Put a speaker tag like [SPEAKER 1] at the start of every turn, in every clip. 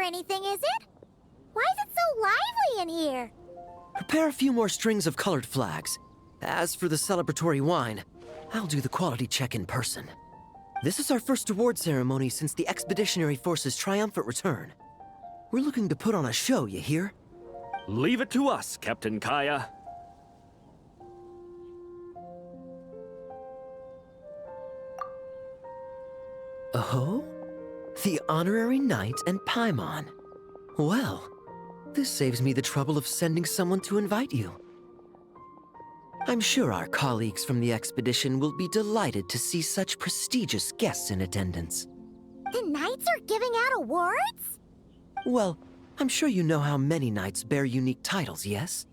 [SPEAKER 1] anything, is it? Why is it so lively in here?
[SPEAKER 2] Prepare a few more strings of colored flags. As for the celebratory wine, I'll do the quality check in person. This is our first award ceremony since the Expeditionary Force's triumphant return. We're looking to put on a show, you hear?
[SPEAKER 3] Leave it to us, Captain Kaya.
[SPEAKER 2] Oh? The Honorary Knight and Paimon. Well, this saves me the trouble of sending someone to invite you. I'm sure our colleagues from the expedition will be delighted to see such prestigious guests in attendance.
[SPEAKER 1] The Knights are giving out awards?
[SPEAKER 2] Well, I'm sure you know how many knights bear unique titles, yes?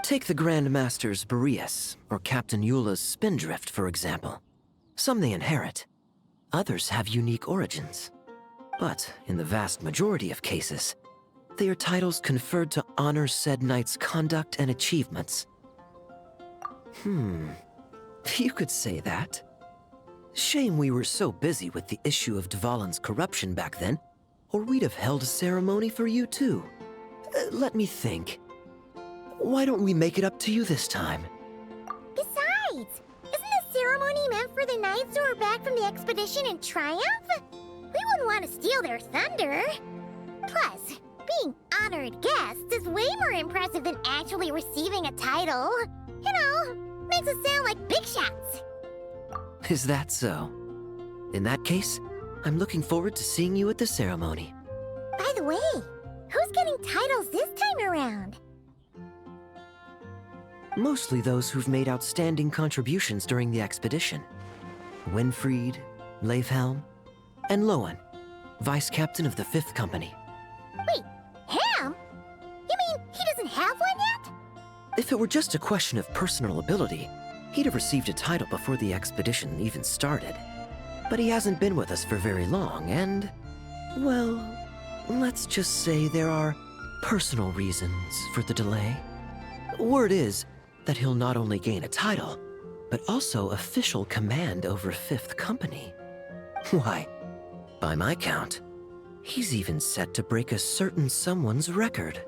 [SPEAKER 2] Take the Grand Masters Boreas or Captain Eula's Spindrift, for example. Some they inherit. Others have unique origins. But in the vast majority of cases, they are titles conferred to honor said knight's conduct and achievements. You could say that. Shame we were so busy with the issue of Dvalin's corruption back then, or we'd have held a ceremony for you too. Let me think. Why don't we make it up to you this time?
[SPEAKER 1] Besides, isn't the ceremony meant for the Knights who are back from the expedition in triumph? We wouldn't want to steal their thunder. Plus, being honored guests is way more impressive than actually receiving a title. You know, makes us sound like big shots.
[SPEAKER 2] Is that so? In that case, I'm looking forward to seeing you at the ceremony.
[SPEAKER 1] By the way, who's getting titles this time around?
[SPEAKER 2] Mostly those who've made outstanding contributions during the expedition. Winfried, Leifhelm, and Lowen, Vice Captain of the 5th Company.
[SPEAKER 1] Wait, him? You mean he doesn't have one yet?
[SPEAKER 2] If it were just a question of personal ability, he'd have received a title before the expedition even started. But he hasn't been with us for very long, and, well, let's just say there are personal reasons for the delay. Word is that he'll not only gain a title, but also official command over 5th Company. Why, by my count, he's even set to break a certain someone's record.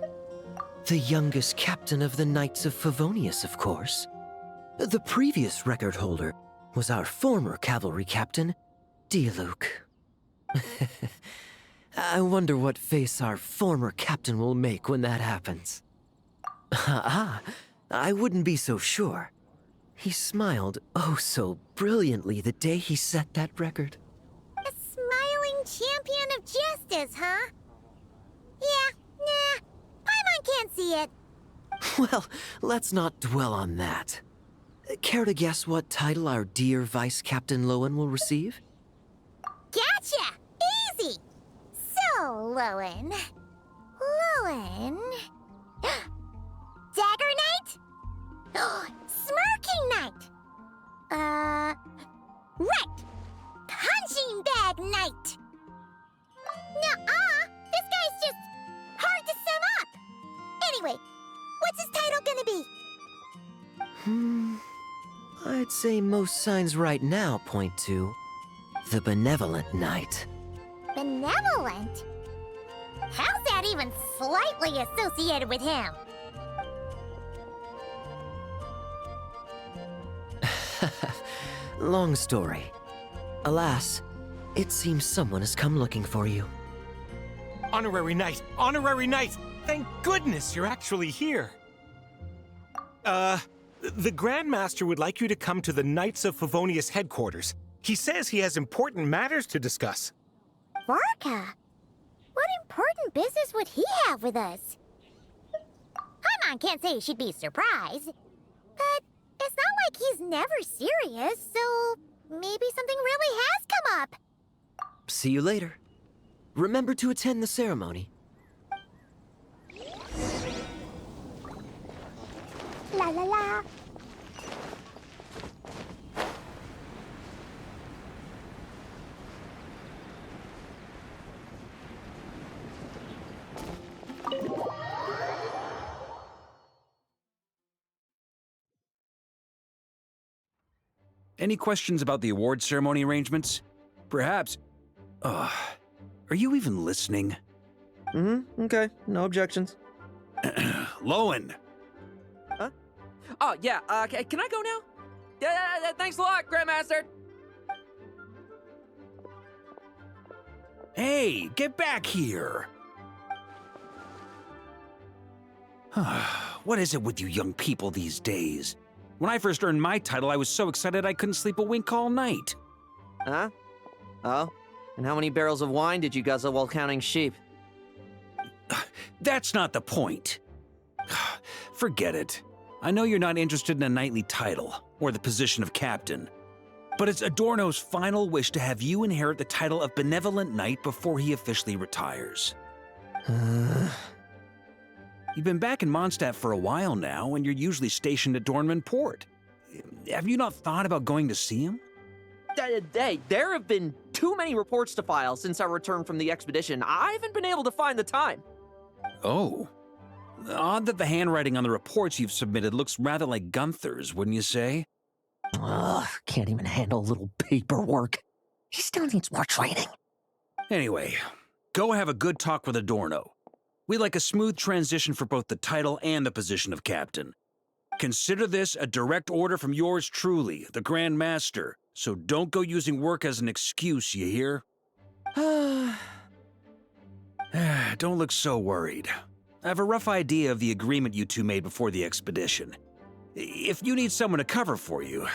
[SPEAKER 2] The youngest captain of the Knights of Favonius, of course. The previous record holder was our former cavalry captain, Diluc. I wonder what face our former captain will make when that happens. I wouldn't be so sure. He smiled oh so brilliantly the day he set that record.
[SPEAKER 1] A smiling champion of justice, huh? Yeah, nah, Paimon can't see it.
[SPEAKER 2] Well, let's not dwell on that. Care to guess what title our dear Vice Captain Lowen will receive?
[SPEAKER 1] Gotcha! Easy! So, Lowen... Dagger Knight? Smirking Knight! Right! Punching Bag Knight! Nuh-uh! This guy's just hard to sum up! Anyway, what's his title gonna be?
[SPEAKER 2] I'd say most signs right now point to the Benevolent Knight.
[SPEAKER 1] Benevolent? How's that even slightly associated with him?
[SPEAKER 2] Long story. Alas, it seems someone has come looking for you.
[SPEAKER 4] Honorary Knight! Honorary Knight! Thank goodness you're actually here! The Grand Master would like you to come to the Knights of Favonius headquarters. He says he has important matters to discuss.
[SPEAKER 1] Varka? What important business would he have with us? Paimon can't say she'd be surprised, but it's not like he's never serious, so maybe something really has come up.
[SPEAKER 2] See you later. Remember to attend the ceremony.
[SPEAKER 1] La la la.
[SPEAKER 5] Any questions about the award ceremony arrangements? Perhaps... are you even listening?
[SPEAKER 2] Okay, no objections.
[SPEAKER 5] Lowen,
[SPEAKER 6] Oh, yeah, can I go now? Yeah, thanks a lot, Grandmaster.
[SPEAKER 5] hey, get back here. What is it with you young people these days? When I first earned my title, I was so excited I couldn't sleep a wink all night.
[SPEAKER 6] Huh? Oh? And how many barrels of wine did you guzzle while counting sheep?
[SPEAKER 5] That's not the point. Forget it. I know you're not interested in a knightly title, or the position of captain. But it's Adorno's final wish to have you inherit the title of Benevolent Knight before he officially retires. You've been back in Mondstadt for a while now, and you're usually stationed at Dornman Port. Have you not thought about going to see him?
[SPEAKER 6] Hey, there have been too many reports to file since our return from the expedition. I haven't been able to find the time.
[SPEAKER 5] Oh. Odd that the handwriting on the reports you've submitted looks rather like Gunther's, wouldn't you say?
[SPEAKER 6] Ugh, can't even handle a little paperwork. He still needs more training.
[SPEAKER 5] Anyway, go have a good talk with Adorno. We'd like a smooth transition for both the title and the position of captain. Consider this a direct order from yours truly, the Grand Master, so don't go using work as an excuse, you hear? Don't look so worried. I have a rough idea of the agreement you two made before the expedition. If you need someone to cover for you,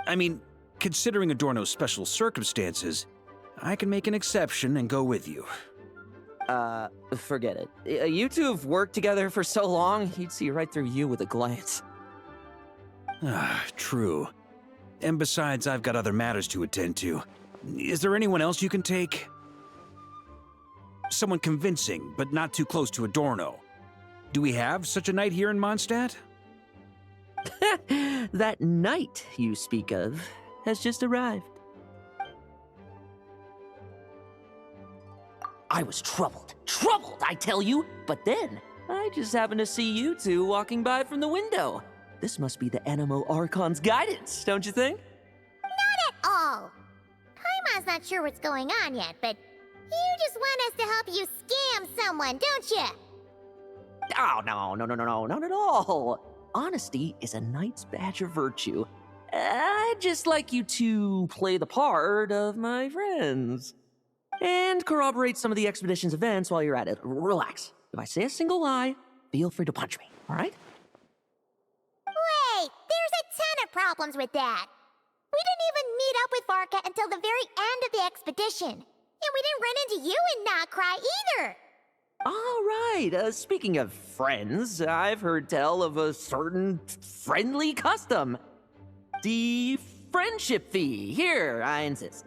[SPEAKER 5] I mean, considering Adorno's special circumstances, I can make an exception and go with you.
[SPEAKER 6] Forget it. You two have worked together for so long, he'd see right through you with a glance.
[SPEAKER 5] True. And besides, I've got other matters to attend to. Is there anyone else you can take? Someone convincing, but not too close to Adorno. Do we have such a knight here in Mondstadt?
[SPEAKER 6] That knight you speak of has just arrived. I was troubled, I tell you, but then I just happened to see you two walking by from the window. This must be the Animo Archon's guidance, don't you think?
[SPEAKER 1] Not at all. Paimon's not sure what's going on yet, but you just want us to help you scam someone, don't you?
[SPEAKER 6] Oh, no, not at all. Honesty is a knight's badge of virtue. I'd just like you to play the part of my friends. And corroborate some of the expedition's events while you're at it. Relax. If I say a single lie, feel free to punch me, all right?
[SPEAKER 1] Wait, there's a ton of problems with that. We didn't even meet up with Varka until the very end of the expedition. And we didn't run into you in Nocry either.
[SPEAKER 6] All right, speaking of friends, I've heard tell of a certain friendly custom. The friendship fee. Here, I insist.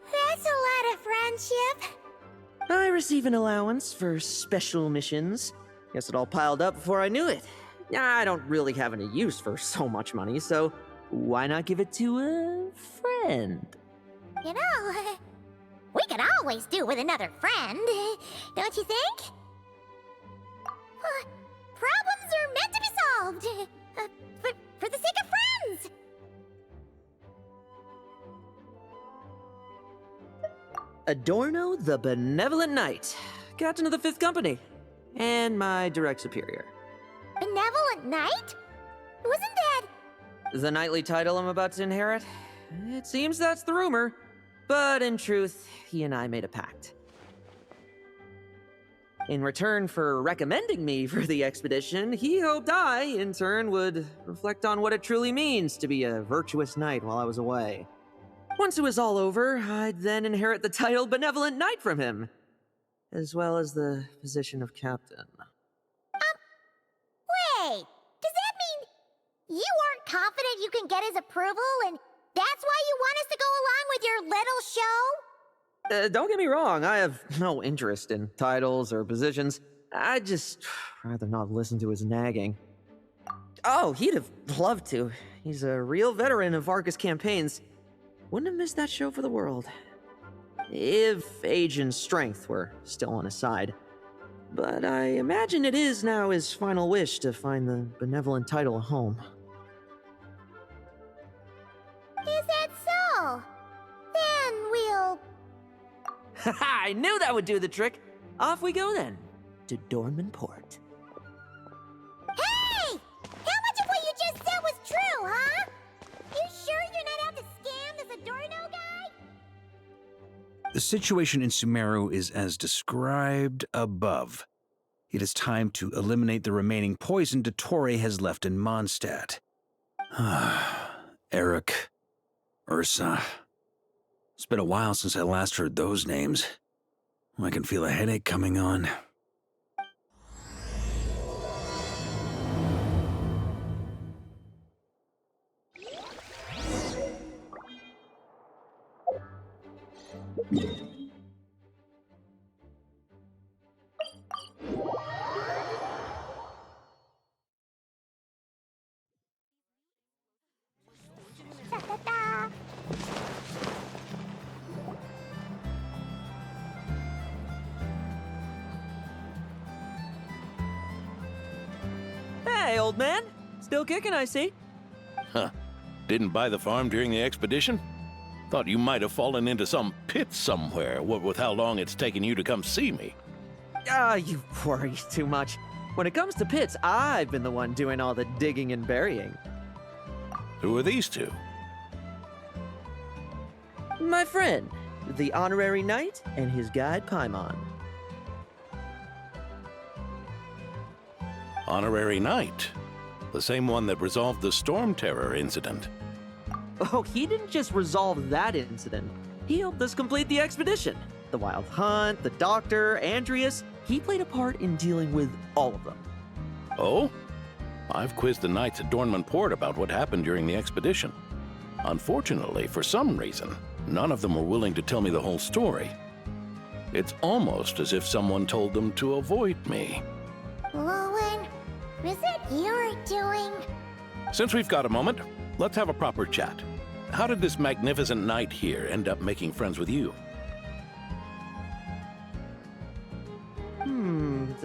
[SPEAKER 1] That's a lot of friendship.
[SPEAKER 6] I receive an allowance for special missions. Guess it all piled up before I knew it. I don't really have any use for so much money, so why not give it to a friend?
[SPEAKER 1] You know, we could always do with another friend, don't you think? Problems are meant to be solved. For the sake of friends.
[SPEAKER 6] Adorno the Benevolent Knight, Captain of the 5th Company, and my direct superior.
[SPEAKER 1] Benevolent Knight? Wasn't that...
[SPEAKER 6] The knightly title I'm about to inherit? It seems that's the rumor, but in truth, he and I made a pact. In return for recommending me for the expedition, he hoped I, in turn, would reflect on what it truly means to be a virtuous knight while I was away. Once it was all over, I'd then inherit the title Benevolent Knight from him, as well as the position of captain.
[SPEAKER 1] Wait, does that mean you aren't confident you can get his approval, and that's why you want us to go along with your little show?
[SPEAKER 6] Don't get me wrong, I have no interest in titles or positions. I'd just rather not listen to his nagging. Oh, he'd have loved to. He's a real veteran of Varka's campaigns. Wouldn't have missed that show for the world. If age and strength were still on his side. But I imagine it is now his final wish to find the benevolent title a home.
[SPEAKER 1] Is that so? Then we'll...
[SPEAKER 6] I knew that would do the trick. Off we go then, to Dornman Port.
[SPEAKER 1] Hey! How much of what you just said was true, huh? You sure you're not out to scam this Adorno guy?
[SPEAKER 5] The situation in Sumeru is as described above. It is time to eliminate the remaining poison Dottore has left in Mondstadt. Eric, Ursa. It's been a while since I last heard those names. I can feel a headache coming on.
[SPEAKER 1] Ta-ta-ta.
[SPEAKER 6] Hey, old man. Still kicking, I see.
[SPEAKER 7] Huh. Didn't buy the farm during the expedition? Thought you might have fallen into some pit somewhere, what with how long it's taken you to come see me.
[SPEAKER 6] You worry too much. When it comes to pits, I've been the one doing all the digging and burying.
[SPEAKER 7] Who are these two?
[SPEAKER 6] My friend, the honorary knight, and his guide Paimon.
[SPEAKER 7] Honorary Knight. The same one that resolved the Storm Terror incident.
[SPEAKER 6] Oh, he didn't just resolve that incident. He helped us complete the expedition. The Wild Hunt, the Doctor, Andreas. He played a part in dealing with all of them.
[SPEAKER 7] Oh? I've quizzed the knights at Dornman Port about what happened during the expedition. Unfortunately, for some reason, none of them were willing to tell me the whole story. It's almost as if someone told them to avoid me.
[SPEAKER 1] Lowen, is it your doing?
[SPEAKER 7] Since we've got a moment, let's have a proper chat. How did this magnificent knight here end up making friends with you?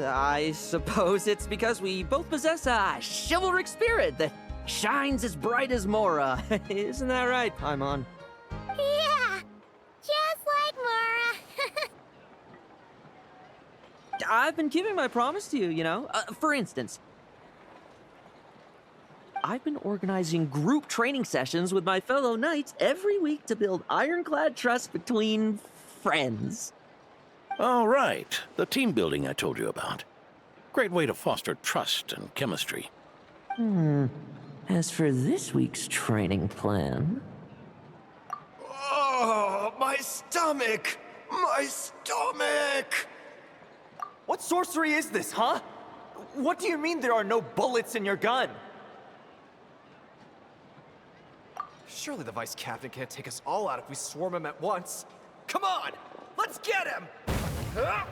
[SPEAKER 6] I suppose it's because we both possess a chivalric spirit that shines as bright as Mora. Isn't that right, Paimon?
[SPEAKER 1] Yeah, just like Mara.
[SPEAKER 6] I've been keeping my promise to you, you know. For instance, I've been organizing group training sessions with my fellow knights every week to build ironclad trust between friends.
[SPEAKER 7] Oh, right. The team building I told you about. Great way to foster trust and chemistry.
[SPEAKER 6] As for this week's training plan...
[SPEAKER 8] Oh, my stomach! My stomach! What sorcery is this, huh? What do you mean there are no bullets in your gun? Surely the vice captain can't take us all out if we swarm him at once. Come on! Let's get him! Ah!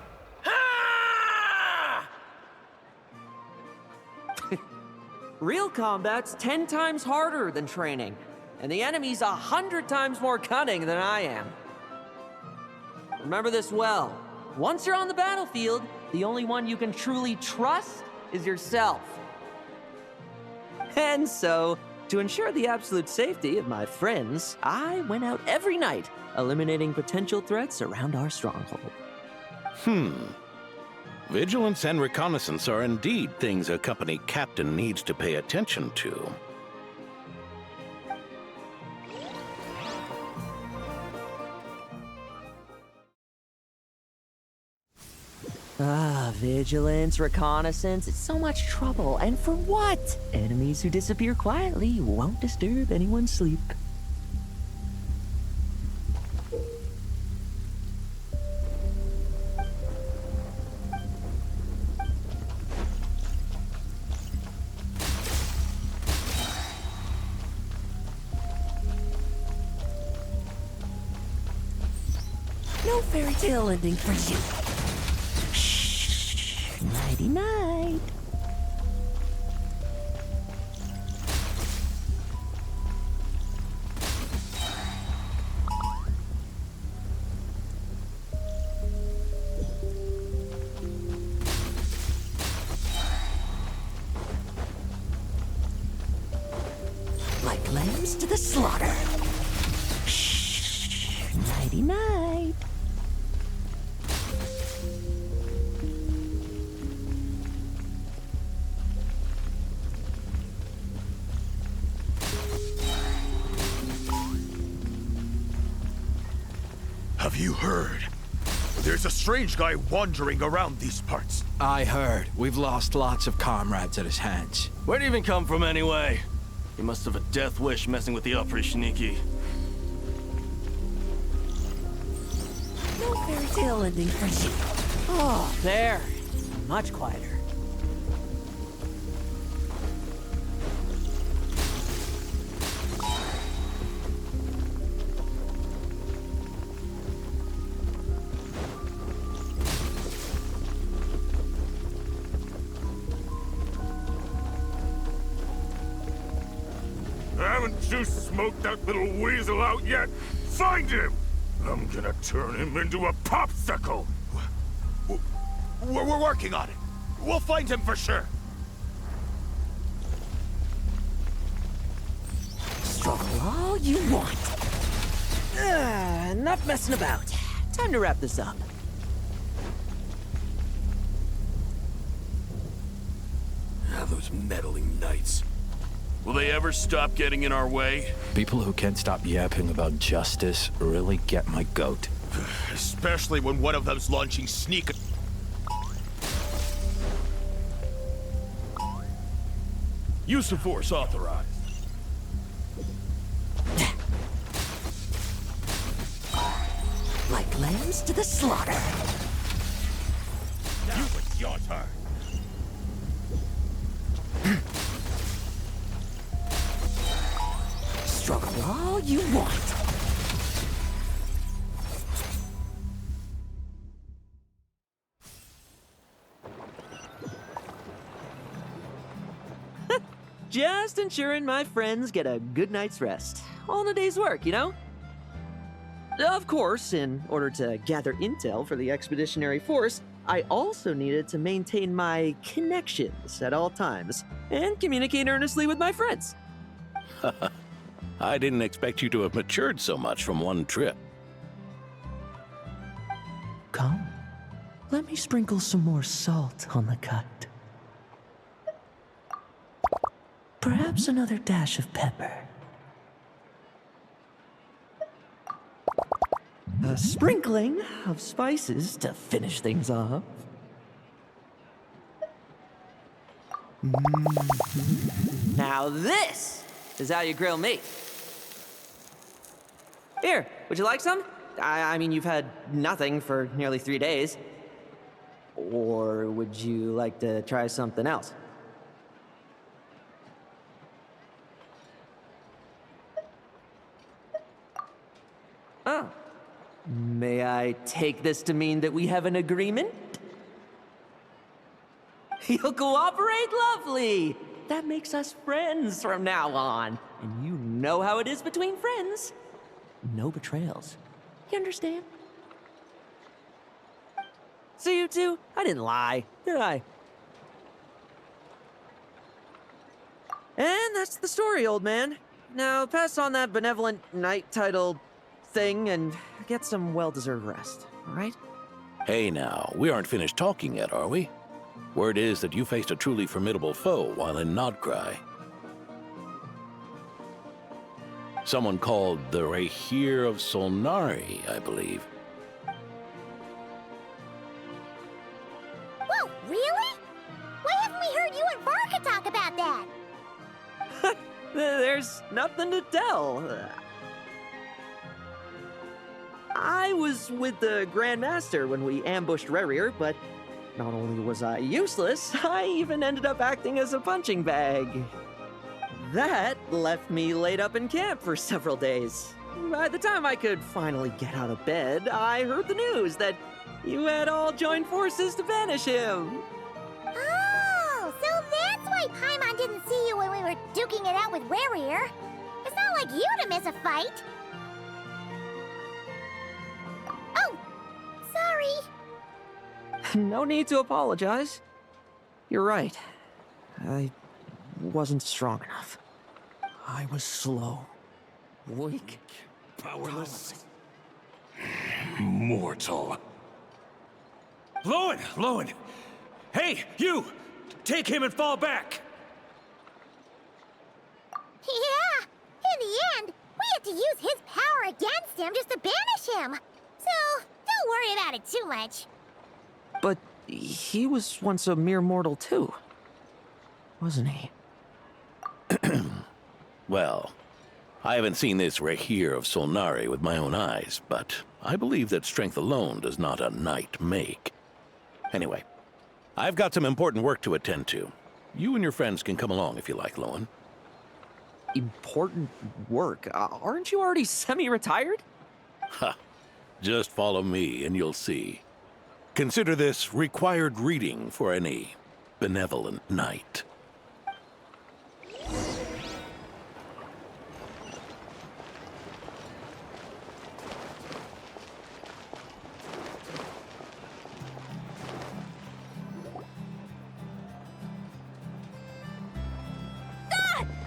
[SPEAKER 6] Real combat's 10 times harder than training, and the enemy's 100 times more cunning than I am. Remember this well. Once you're on the battlefield, the only one you can truly trust is yourself. And so, to ensure the absolute safety of my friends, I went out every night, eliminating potential threats around our stronghold.
[SPEAKER 7] Vigilance and reconnaissance are indeed things a company captain needs to pay attention to.
[SPEAKER 6] Vigilance, reconnaissance, it's so much trouble. And for what? Enemies who disappear quietly won't disturb anyone's sleep. No fairy tale ending for you. Shh. Nighty night. Like lambs to the slaughter. Shh. Nighty night.
[SPEAKER 9] Have you heard? There's a strange guy wandering around these parts.
[SPEAKER 10] I heard. We've lost lots of comrades at his hands.
[SPEAKER 8] Where'd he even come from anyway? He must have a death wish messing with the Opryshnikki.
[SPEAKER 11] No fairy tale ending for you. Oh, there. Much quieter.
[SPEAKER 9] Haven't you smoked that little weasel out yet? Find him! I'm gonna turn him into a popsicle! We're working on it. We'll find him for sure.
[SPEAKER 11] Struggle all you want. Enough messing about. Time to wrap this up.
[SPEAKER 9] Those meddling knights.
[SPEAKER 8] Will they ever stop getting in our way?
[SPEAKER 10] People who can't stop yapping about justice really get my goat.
[SPEAKER 9] Especially when one of them's launching sneak...
[SPEAKER 8] Use of force authorized.
[SPEAKER 11] Like lambs to the slaughter.
[SPEAKER 9] Now it's your turn.
[SPEAKER 11] Struggle all you want.
[SPEAKER 6] Just ensuring my friends get a good night's rest. All in a day's work, you know? Of course, in order to gather intel for the expeditionary force, I also needed to maintain my connections at all times and communicate earnestly with my friends.
[SPEAKER 7] I didn't expect you to have matured so much from one trip.
[SPEAKER 11] Come, let me sprinkle some more salt on the cut. Perhaps another dash of pepper.
[SPEAKER 6] A sprinkling of spices to finish things off. Now this is how you grill meat. Here, would you like some? I mean, you've had nothing for nearly 3 days. Or would you like to try something else? Oh. May I take this to mean that we have an agreement? You'll cooperate? Lovely! That makes us friends from now on. And you know how it is between friends. No betrayals. You understand? So you two, I didn't lie, did I? And that's the story, old man. Now pass on that benevolent knight title thing and get some well-deserved rest, all right?
[SPEAKER 7] Hey now, we aren't finished talking yet, are we? Word is that you faced a truly formidable foe while in Nodcry. Someone called the Rahir of Solnari, I believe.
[SPEAKER 1] Whoa, really? Why haven't we heard you and Varka talk about that?
[SPEAKER 6] There's nothing to tell. I was with the Grand Master when we ambushed Rerir, but not only was I useless, I even ended up acting as a punching bag. That left me laid up in camp for several days. By the time I could finally get out of bed, I heard the news that you had all joined forces to banish him.
[SPEAKER 1] Oh, so that's why Paimon didn't see you when we were duking it out with Rerir. It's not like you to miss a fight. Oh, sorry.
[SPEAKER 6] No need to apologize. You're right. I wasn't strong enough. I was slow, weak,
[SPEAKER 9] Powerless. Mortal.
[SPEAKER 5] Lowen! Hey, you! Take him and fall back!
[SPEAKER 1] Yeah, in the end, we had to use his power against him just to banish him. So worry about it too much.
[SPEAKER 6] But he was once a mere mortal too, wasn't he?
[SPEAKER 7] Well, I haven't seen this Rahir of Solnari with my own eyes, but I believe that strength alone does not a knight make. Anyway, I've got some important work to attend to. You and your friends can come along if you like, Lowen.
[SPEAKER 6] Important work? Aren't you already semi-retired?
[SPEAKER 7] Ha! Just follow me and you'll see. Consider this required reading for any benevolent knight.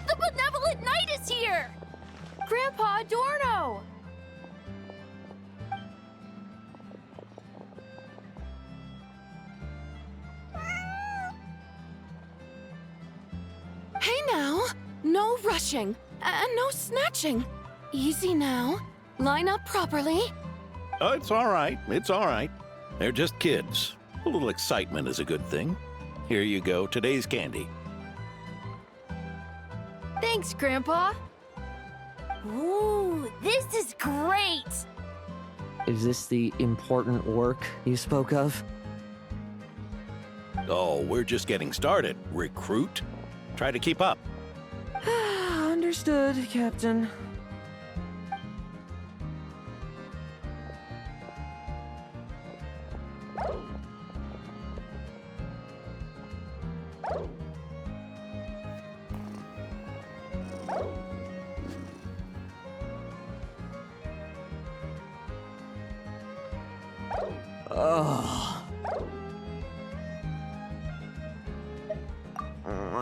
[SPEAKER 12] The benevolent knight is here! Grandpa Adorno! Hey now, no rushing, and no snatching. Easy now. Line up properly.
[SPEAKER 7] Oh, it's all right. It's all right. They're just kids. A little excitement is a good thing. Here you go, today's candy.
[SPEAKER 12] Thanks, Grandpa. Ooh, this is great!
[SPEAKER 6] Is this the important work you spoke of?
[SPEAKER 7] Oh, we're just getting started. Recruit? Try to keep up.
[SPEAKER 6] Understood, Captain.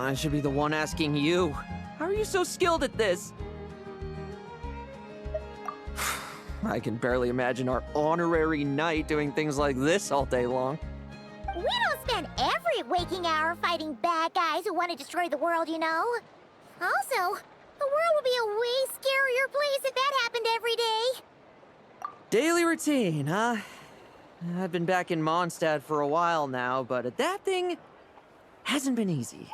[SPEAKER 6] I should be the one asking you. How are you so skilled at this? I can barely imagine our honorary knight doing things like this all day long.
[SPEAKER 1] We don't spend every waking hour fighting bad guys who want to destroy the world, you know. Also, the world would be a way scarier place if that happened every day.
[SPEAKER 6] Daily routine, huh? I've been back in Mondstadt for a while now, but that thing hasn't been easy.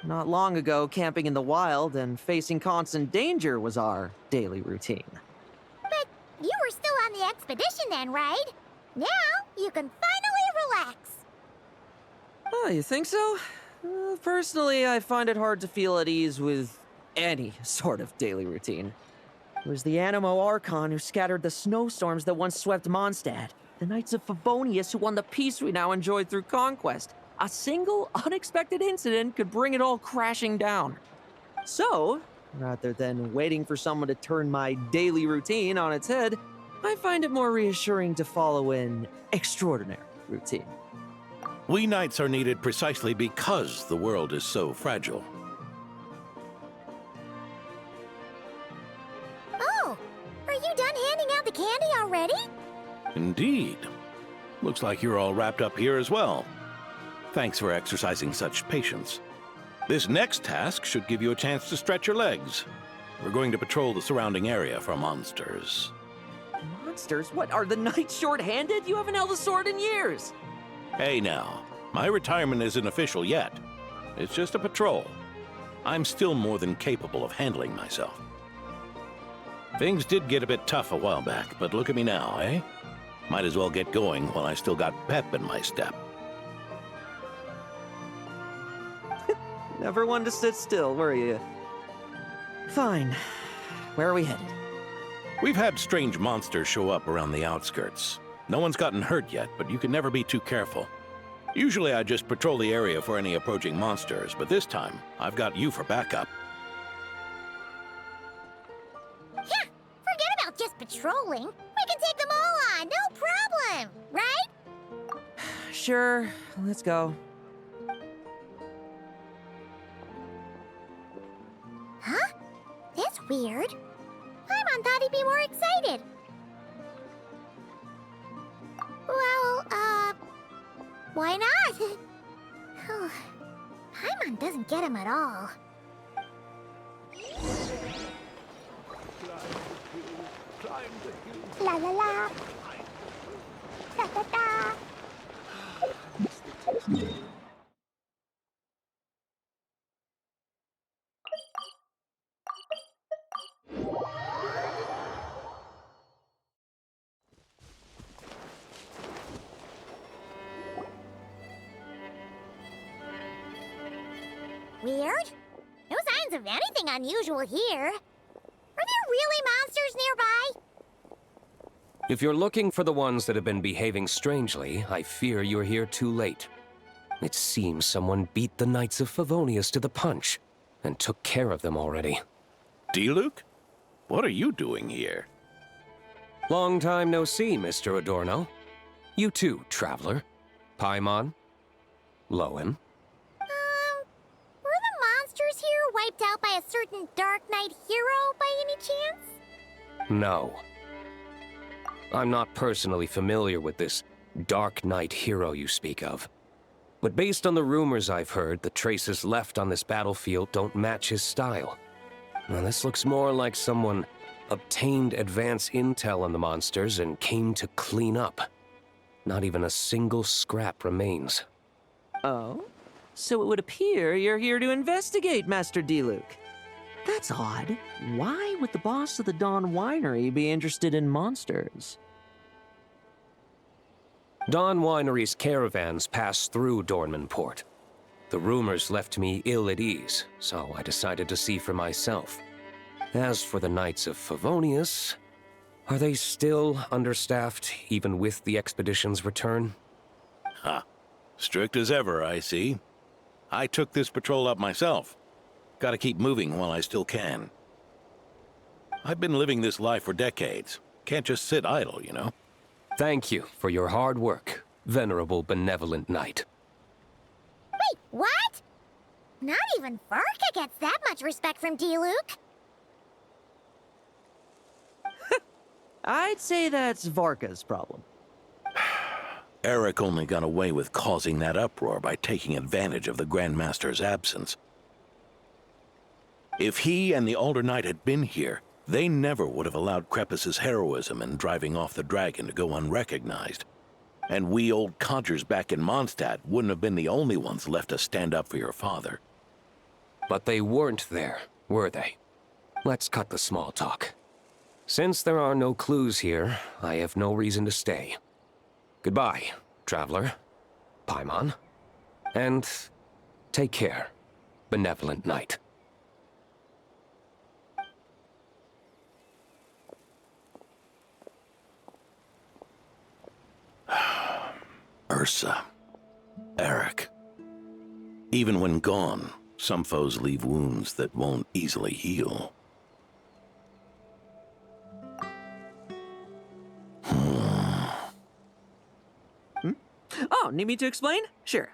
[SPEAKER 6] Not long ago, camping in the wild and facing constant danger was our daily routine.
[SPEAKER 1] But you were still on the expedition then, right? Now you can finally relax.
[SPEAKER 6] Oh, you think so? Personally, I find it hard to feel at ease with any sort of daily routine. It was the Animo Archon who scattered the snowstorms that once swept Mondstadt. The Knights of Favonius who won the peace we now enjoy through conquest. A single, unexpected incident could bring it all crashing down. So, rather than waiting for someone to turn my daily routine on its head, I find it more reassuring to follow an extraordinary routine.
[SPEAKER 7] We knights are needed precisely because the world is so fragile.
[SPEAKER 1] Oh, are you done handing out the candy already?
[SPEAKER 7] Indeed. Looks like you're all wrapped up here as well. Thanks for exercising such patience. This next task should give you a chance to stretch your legs. We're going to patrol the surrounding area for monsters.
[SPEAKER 6] Monsters? What, are the knights short-handed? You haven't held a sword in years.
[SPEAKER 7] Hey now, my retirement isn't official yet. It's just a patrol. I'm still more than capable of handling myself. Things did get a bit tough a while back, but look at me now, eh? Might as well get going while I still got pep in my step.
[SPEAKER 6] Never one to sit still, were you? Fine. Where are we headed?
[SPEAKER 7] We've had strange monsters show up around the outskirts. No one's gotten hurt yet, but you can never be too careful. Usually I just patrol the area for any approaching monsters, but this time, I've got you for backup.
[SPEAKER 1] Yeah, forget about just patrolling. We can take them all on, no problem, right?
[SPEAKER 6] Sure, let's go.
[SPEAKER 1] Huh? That's weird. Paimon thought he'd be more excited. Well, why not? Paimon doesn't get him at all. La la la. signs of anything unusual here. Are there really monsters nearby?
[SPEAKER 13] If you're looking for the ones that have been behaving strangely, I fear you're here too late. It seems someone beat the Knights of Favonius to the punch, and took care of them already.
[SPEAKER 7] D-Luke? What are you doing here?
[SPEAKER 13] Long time no see, Mr. Adorno. You too, Traveler. Paimon. Lowen.
[SPEAKER 1] Were the monsters here wiped out by a certain Dark Knight hero by any chance?
[SPEAKER 13] No. I'm not personally familiar with this Dark Knight hero you speak of. But based on the rumors I've heard, the traces left on this battlefield don't match his style. Now, this looks more like someone obtained advance intel on the monsters and came to clean up. Not even a single scrap remains.
[SPEAKER 6] Oh? So it would appear you're here to investigate, Master D-Luke. That's odd. Why would the boss of the Dawn Winery be interested in monsters?
[SPEAKER 13] Dawn Winery's caravans pass through Dornman Port. The rumors left me ill at ease, so I decided to see for myself. As for the Knights of Favonius, are they still understaffed, even with the expedition's return?
[SPEAKER 7] Ha. Strict as ever, I see. I took this patrol up myself. Gotta keep moving while I still can. I've been living this life for decades. Can't just sit idle, you know?
[SPEAKER 13] Thank you for your hard work, venerable benevolent knight.
[SPEAKER 1] Wait, what? Not even Varka gets that much respect from D-Luke.
[SPEAKER 6] I'd say that's Varka's problem.
[SPEAKER 7] Eric only got away with causing that uproar by taking advantage of the Grandmaster's absence. If he and the Alder Knight had been here, they never would have allowed Krepus's heroism in driving off the dragon to go unrecognized. And we old codgers back in Mondstadt wouldn't have been the only ones left to stand up for your father.
[SPEAKER 13] But they weren't there, were they? Let's cut the small talk. Since there are no clues here, I have no reason to stay. Goodbye, Traveler, Paimon, and take care, benevolent knight.
[SPEAKER 7] Ursa. Eric. Even when gone, some foes leave wounds that won't easily heal.
[SPEAKER 6] Oh, need me to explain? Sure.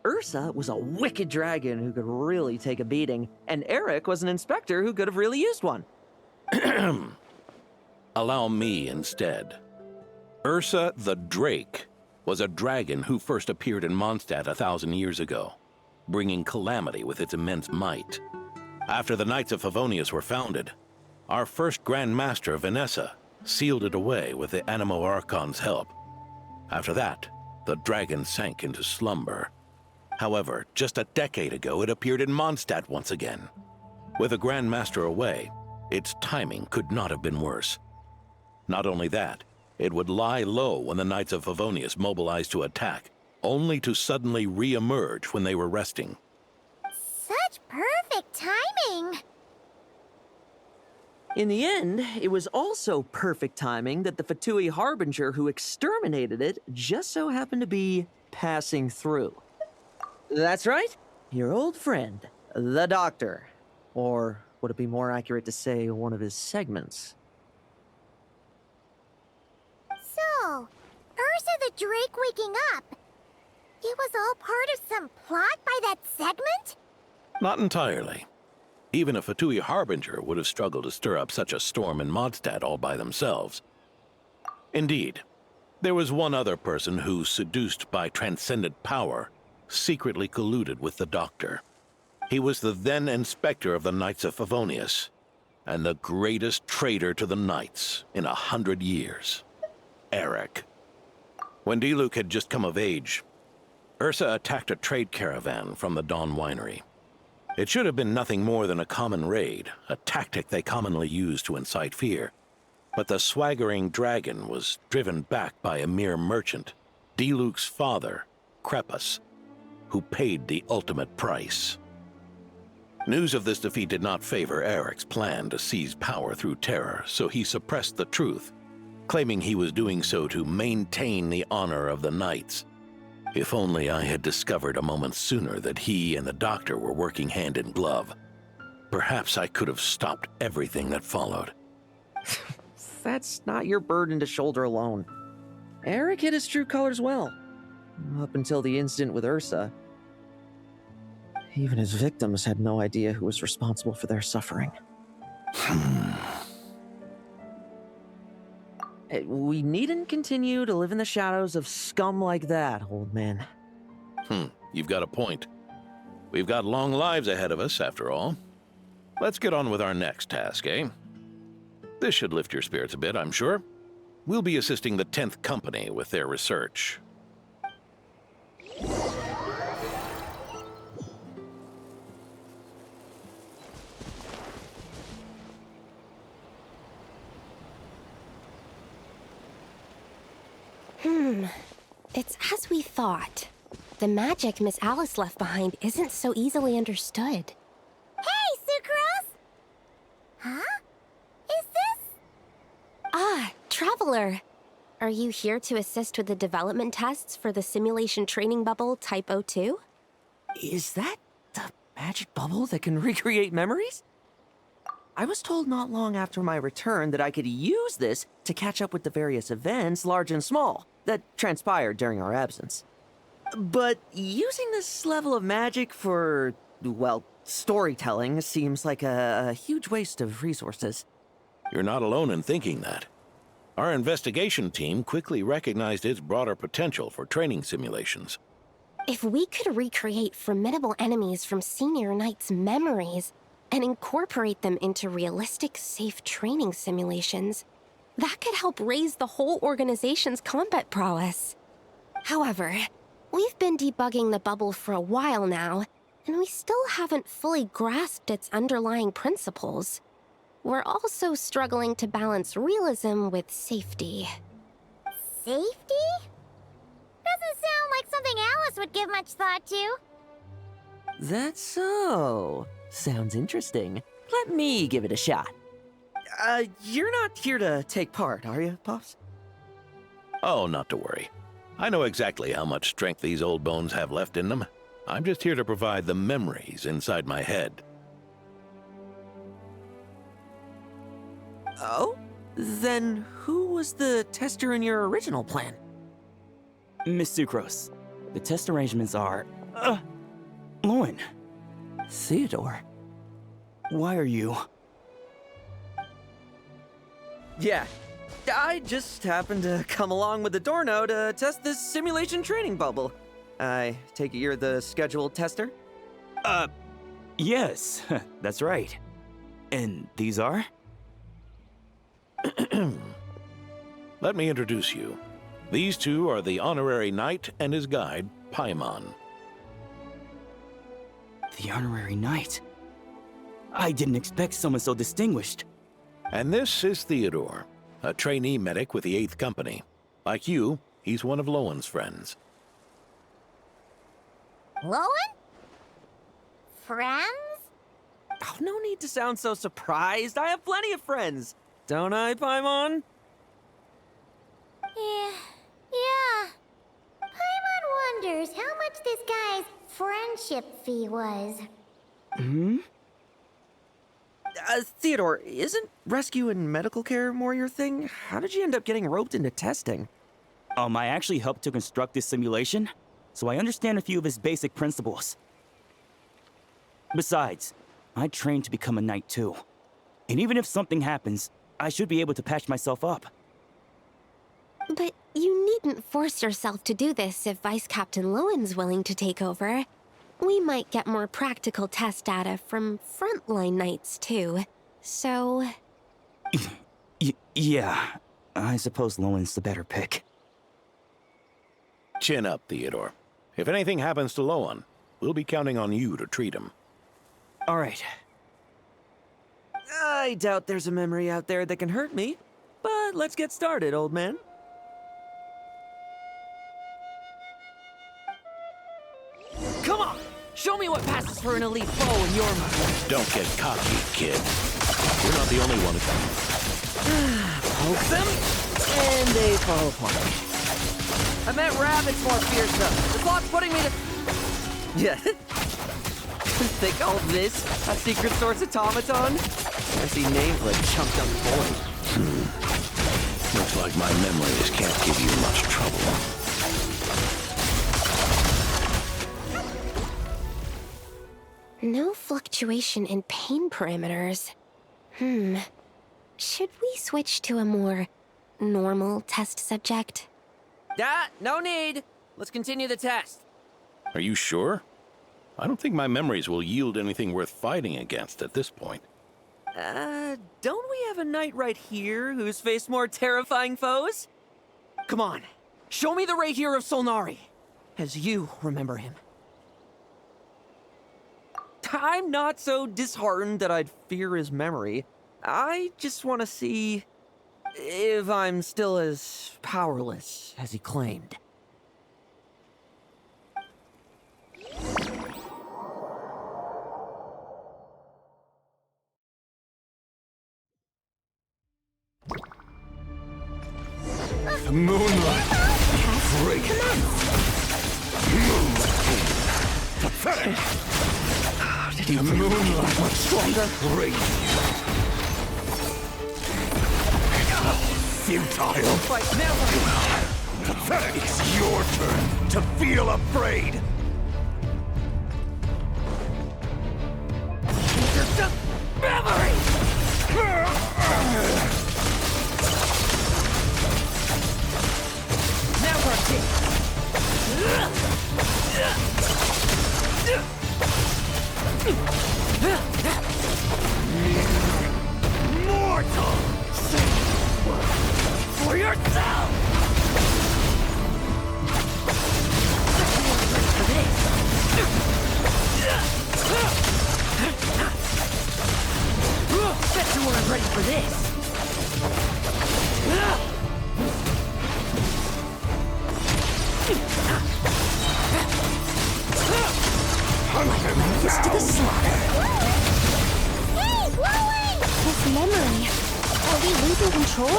[SPEAKER 6] Ursa was a wicked dragon who could really take a beating, and Eric was an inspector who could have really used one.
[SPEAKER 7] Allow me instead. Ursa the Drake was a dragon who first appeared in Mondstadt 1,000 years ago, bringing calamity with its immense might. After the Knights of Favonius were founded, our first Grand Master, Vanessa, sealed it away with the Animo Archon's help. After that, the dragon sank into slumber. However, just a decade ago, it appeared in Mondstadt once again. With the Grand Master away, its timing could not have been worse. Not only that, it would lie low when the Knights of Favonius mobilized to attack, only to suddenly re-emerge when they were resting.
[SPEAKER 1] Such perfect timing!
[SPEAKER 6] In the end, it was also perfect timing that the Fatui Harbinger who exterminated it just so happened to be passing through. That's right, your old friend, the Doctor. Or would it be more accurate to say one of his segments?
[SPEAKER 1] So, Ursa the Drake waking up. It was all part of some plot by that segment?
[SPEAKER 7] Not entirely. Even a Fatui Harbinger would have struggled to stir up such a storm in Mondstadt all by themselves. Indeed, there was one other person who, seduced by transcendent power, secretly colluded with the Doctor. He was the then Inspector of the Knights of Favonius, and the greatest traitor to the Knights in 100 years. Eric. When D-Luke had just come of age, Ursa attacked a trade caravan from the Dawn Winery. It should have been nothing more than a common raid, a tactic they commonly use to incite fear. But the swaggering dragon was driven back by a mere merchant, D-Luke's father, Krepus, who paid the ultimate price. News of this defeat did not favor Eric's plan to seize power through terror, so he suppressed the truth, claiming he was doing so to maintain the honor of the Knights. If only I had discovered a moment sooner that he and the doctor were working hand in glove. Perhaps I could have stopped everything that followed.
[SPEAKER 6] That's not your burden to shoulder alone. Eric hid his true colors well. Up until the incident with Ursa. Even his victims had no idea who was responsible for their suffering. We needn't continue to live in the shadows of scum like that, old man.
[SPEAKER 7] You've got a point. We've got long lives ahead of us, after all. Let's get on with our next task, eh? This should lift your spirits a bit, I'm sure. We'll be assisting the 10th Company with their research.
[SPEAKER 14] It's as we thought. The magic Miss Alice left behind isn't so easily understood.
[SPEAKER 1] Hey, Sucrose! Huh? Is this?
[SPEAKER 14] Ah, Traveler. Are you here to assist with the development tests for the simulation training bubble Type 02?
[SPEAKER 6] Is that the magic bubble that can recreate memories? I was told not long after my return that I could use this to catch up with the various events, large and small, that transpired during our absence. But using this level of magic for, well, storytelling seems like a huge waste of resources.
[SPEAKER 7] You're not alone in thinking that. Our investigation team quickly recognized its broader potential for training simulations.
[SPEAKER 14] If we could recreate formidable enemies from Senior Knight's memories and incorporate them into realistic, safe training simulations, that could help raise the whole organization's combat prowess. However, we've been debugging the bubble for a while now, and we still haven't fully grasped its underlying principles. We're also struggling to balance realism with safety.
[SPEAKER 1] Safety? Doesn't sound like something Alice would give much thought to.
[SPEAKER 6] That's so. Sounds interesting. Let me give it a shot. You're not here to take part, are you, Pops?
[SPEAKER 7] Oh, not to worry. I know exactly how much strength these old bones have left in them. I'm just here to provide the memories inside my head.
[SPEAKER 6] Oh? Then who was the tester in your original plan?
[SPEAKER 11] Miss Sucrose, the test arrangements are... Lauren.
[SPEAKER 6] Theodore.
[SPEAKER 11] Why are you...
[SPEAKER 6] Yeah, I just happened to come along with the Dorno to test this simulation training bubble. I take it you're the scheduled tester?
[SPEAKER 11] Yes, that's right. And these are?
[SPEAKER 7] Let me introduce you. These two are the honorary knight and his guide, Paimon.
[SPEAKER 11] The honorary knight? I didn't expect someone so distinguished.
[SPEAKER 7] And this is Theodore, a trainee medic with the 8th Company. Like you, he's one of Lowen's friends.
[SPEAKER 1] Lowen? Friends?
[SPEAKER 6] Oh, no need to sound so surprised. I have plenty of friends. Don't I, Paimon?
[SPEAKER 1] Yeah. Paimon wonders how much this guy's friendship fee was.
[SPEAKER 6] Theodore, isn't rescue and medical care more your thing? How did you end up getting roped into testing?
[SPEAKER 11] I actually helped to construct this simulation, so I understand a few of its basic principles. Besides, I trained to become a knight too. And even if something happens, I should be able to patch myself up.
[SPEAKER 14] But you needn't force yourself to do this if Vice Captain Lowen's willing to take over. We might get more practical test data from frontline knights too, so...
[SPEAKER 11] Yeah, I suppose Lowen's the better pick.
[SPEAKER 7] Chin up, Theodore. If anything happens to Lowen, we'll be counting on you to treat him.
[SPEAKER 11] All right.
[SPEAKER 6] I doubt there's a memory out there that can hurt me, but let's get started, old man. Come on!
[SPEAKER 11] Show me what passes for an elite foe in your mind.
[SPEAKER 7] Don't get cocky, kid. You're not the only one who...
[SPEAKER 6] Poke them, and they fall apart. I meant rabbits more fierce though. The clock's putting me to... Yeah. They call this a secret source automaton? Fancy name for a chunked up boy.
[SPEAKER 7] Looks like my memories can't give you much trouble.
[SPEAKER 14] No fluctuation in pain parameters. Should we switch to a more normal test subject?
[SPEAKER 6] No need. Let's continue the test.
[SPEAKER 7] Are you sure? I don't think my memories will yield anything worth fighting against at this point.
[SPEAKER 6] Don't we have a knight right here who's faced more terrifying foes? Come on, show me the Rapier of Solnari, as you remember him. I'm not so disheartened that I'd fear his memory. I just want to see if I'm still as powerless as he claimed.
[SPEAKER 9] The moonlight. Great. Pathetic.
[SPEAKER 6] Did he
[SPEAKER 9] moonlight
[SPEAKER 6] much stronger?
[SPEAKER 9] Great. Futile.
[SPEAKER 6] Fight never.
[SPEAKER 9] Pathetic. It's your turn to feel afraid.
[SPEAKER 6] Just a memory.
[SPEAKER 9] Mortal!
[SPEAKER 6] For yourself! Bet you weren't ready for this! I'm used to the slaughter.
[SPEAKER 1] Hey, Lowen!
[SPEAKER 14] This memory. Are we losing control?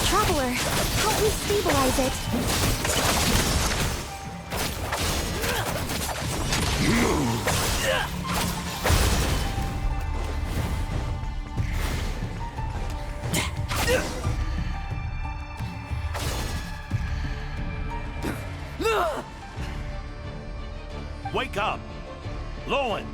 [SPEAKER 14] Traveler, help me stabilize it.
[SPEAKER 3] Wake up! Lowen!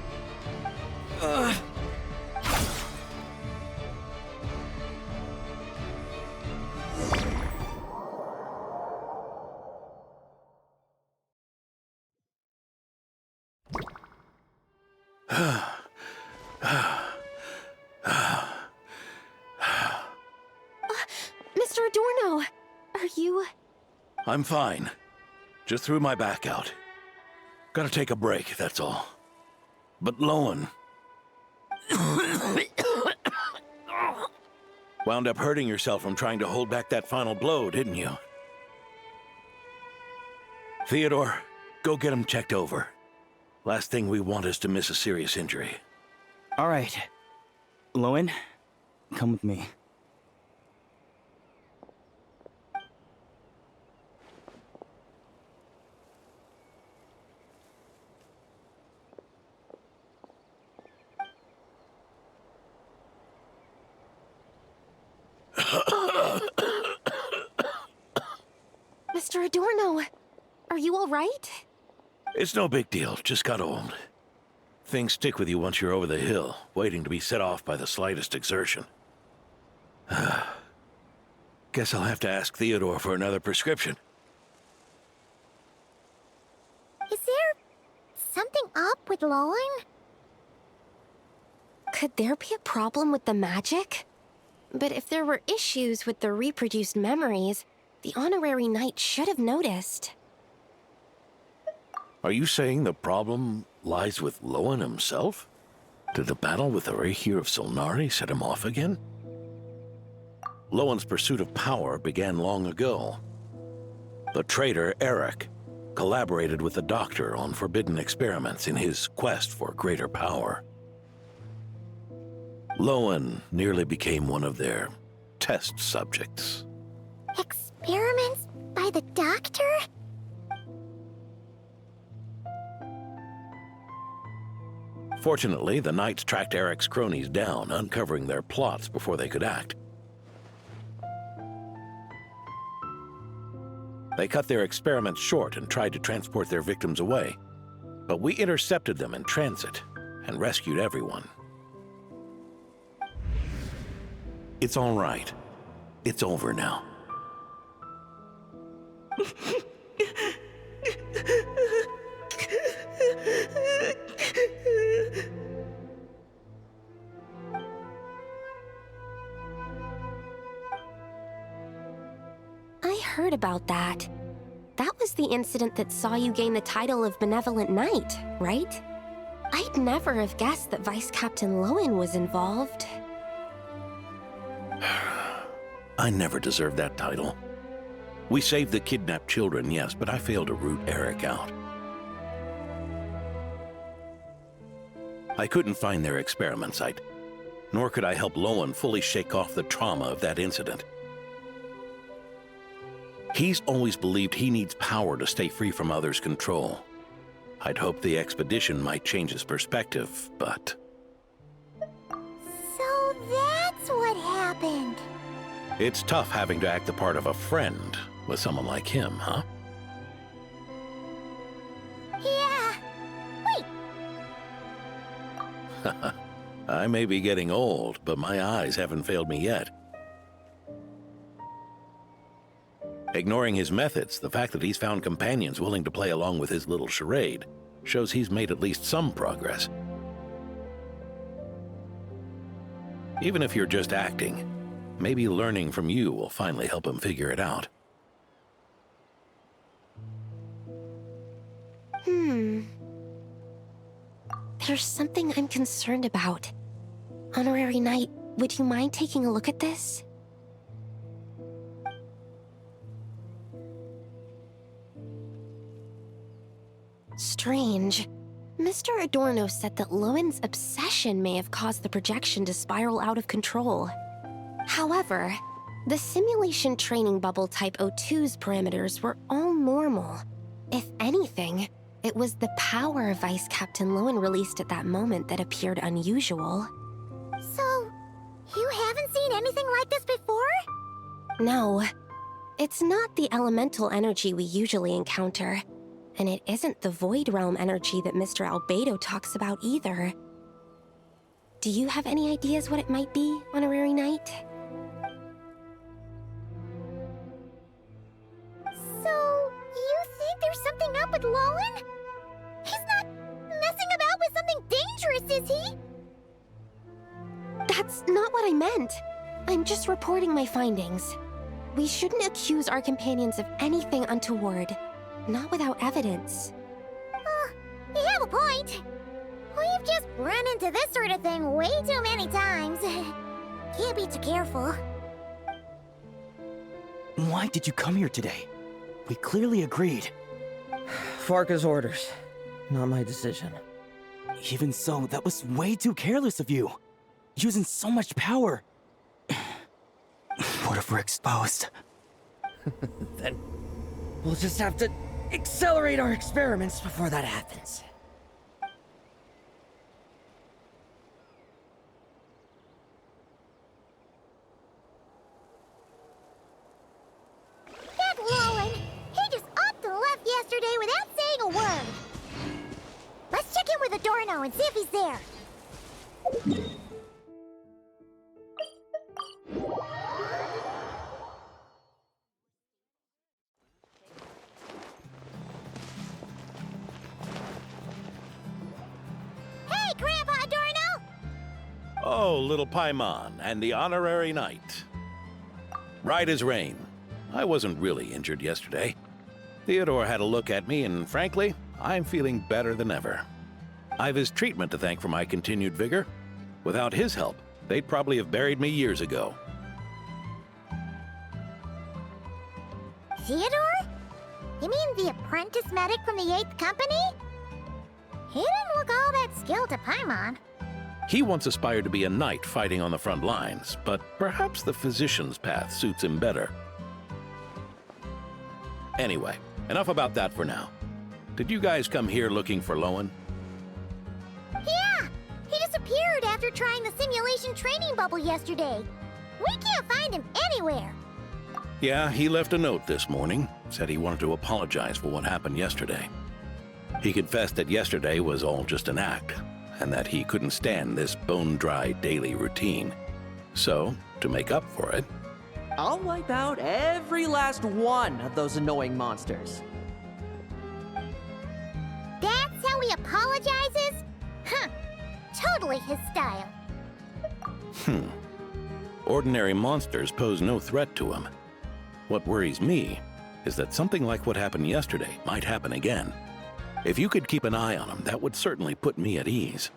[SPEAKER 14] Mr. Adorno, are you...
[SPEAKER 7] I'm fine. Just threw my back out. Gotta take a break, that's all. But Lowen... wound up hurting yourself from trying to hold back that final blow, didn't you? Theodore, go get him checked over. Last thing we want is to miss a serious injury.
[SPEAKER 15] All right. Lowen, come with me.
[SPEAKER 14] Mr. Adorno, are you all right?
[SPEAKER 7] It's no big deal, just got old. Things stick with you once you're over the hill, waiting to be set off by the slightest exertion. Guess I'll have to ask Theodore for another prescription.
[SPEAKER 1] Is there something up with Lowen?
[SPEAKER 14] Could there be a problem with the magic? But if there were issues with the reproduced memories, the honorary knight should have noticed.
[SPEAKER 7] Are you saying the problem lies with Lowen himself? Did the battle with the Rapier of Solnari set him off again? Lowen's pursuit of power began long ago. The traitor, Eric, collaborated with the Doctor on forbidden experiments in his quest for greater power. Lowen nearly became one of their test subjects.
[SPEAKER 1] Experiments by the Doctor?
[SPEAKER 7] Fortunately, the Knights tracked Eric's cronies down, uncovering their plots before they could act. They cut their experiments short and tried to transport their victims away. But we intercepted them in transit and rescued everyone. It's all right. It's over now.
[SPEAKER 14] I heard about that. That was the incident that saw you gain the title of Benevolent Knight, right? I'd never have guessed that Vice Captain Lowen was involved.
[SPEAKER 7] I never deserved that title. We saved the kidnapped children, yes, but I failed to root Eric out. I couldn't find their experiment site, nor could I help Lowen fully shake off the trauma of that incident. He's always believed he needs power to stay free from others' control. I'd hoped the expedition might change his perspective, but...
[SPEAKER 1] So that's what happened.
[SPEAKER 7] It's tough having to act the part of a friend with someone like him, huh?
[SPEAKER 1] Yeah. Wait.
[SPEAKER 7] I may be getting old, but my eyes haven't failed me yet. Ignoring his methods, the fact that he's found companions willing to play along with his little charade shows he's made at least some progress. Even if you're just acting, maybe learning from you will finally help him figure it out.
[SPEAKER 14] There's something I'm concerned about. Honorary Knight, would you mind taking a look at this? Strange. Mr. Adorno said that Lowen's obsession may have caused the projection to spiral out of control. However, the simulation training bubble Type 02's parameters were all normal. If anything, it was the power Vice Captain Lowen released at that moment that appeared unusual.
[SPEAKER 1] So, you haven't seen anything like this before?
[SPEAKER 14] No. It's not the elemental energy we usually encounter. And it isn't the Void Realm energy that Mr. Albedo talks about either. Do you have any ideas what it might be, Honorary Knight?
[SPEAKER 1] So, you think there's something up with Lowen? He's not messing about with something dangerous, is he?
[SPEAKER 14] That's not what I meant. I'm just reporting my findings. We shouldn't accuse our companions of anything untoward. Not without evidence.
[SPEAKER 1] You have a point. We've just run into this sort of thing way too many times. Can't be too careful.
[SPEAKER 15] Why did you come here today? We clearly agreed.
[SPEAKER 6] Farka's orders. Not my decision.
[SPEAKER 15] Even so, that was way too careless of you. Using so much power. What if we're exposed?
[SPEAKER 6] Then we'll just have to accelerate our experiments before that happens.
[SPEAKER 1] That Lowen! He just upped and left yesterday without saying a word. Let's check in with Adorno and see if he's there. Hey, Grandpa Adorno!
[SPEAKER 7] Oh, little Paimon and the Honorary Knight. Right as rain. I wasn't really injured yesterday. Theodore had a look at me, and frankly, I'm feeling better than ever. I've his treatment to thank for my continued vigor. Without his help, they'd probably have buried me years ago.
[SPEAKER 1] Theodore? You mean the apprentice medic from the 8th Company? He didn't look all that skilled to Paimon.
[SPEAKER 7] He once aspired to be a knight fighting on the front lines, but perhaps the physician's path suits him better. Anyway, enough about that for now. Did you guys come here looking for Lowen?
[SPEAKER 1] Yeah! He disappeared after trying the simulation training bubble yesterday. We can't find him anywhere.
[SPEAKER 7] Yeah, he left a note this morning. Said he wanted to apologize for what happened yesterday. He confessed that yesterday was all just an act, and that he couldn't stand this bone-dry daily routine. So, to make up for it,
[SPEAKER 6] I'll wipe out every last one of those annoying monsters.
[SPEAKER 1] That's how he apologizes? Huh. Totally his style.
[SPEAKER 7] Ordinary monsters pose no threat to him. What worries me is that something like what happened yesterday might happen again. If you could keep an eye on him, that would certainly put me at ease.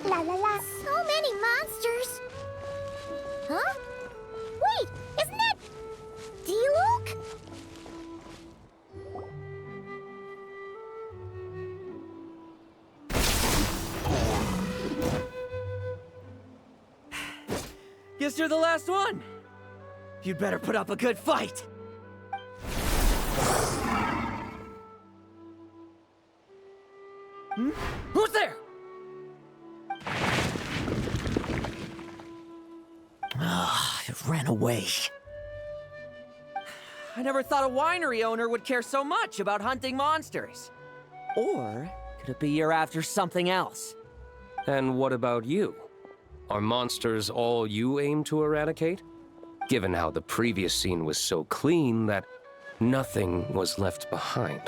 [SPEAKER 1] La la la. So many monsters. Huh? Wait, isn't that Diluc?
[SPEAKER 6] Guess you're the last one. You'd better put up a good fight. Who's there?
[SPEAKER 15] It ran away.
[SPEAKER 6] I never thought a winery owner would care so much about hunting monsters. Or could it be you're after something else?
[SPEAKER 13] And what about you? Are monsters all you aim to eradicate? Given how the previous scene was so clean that nothing was left behind.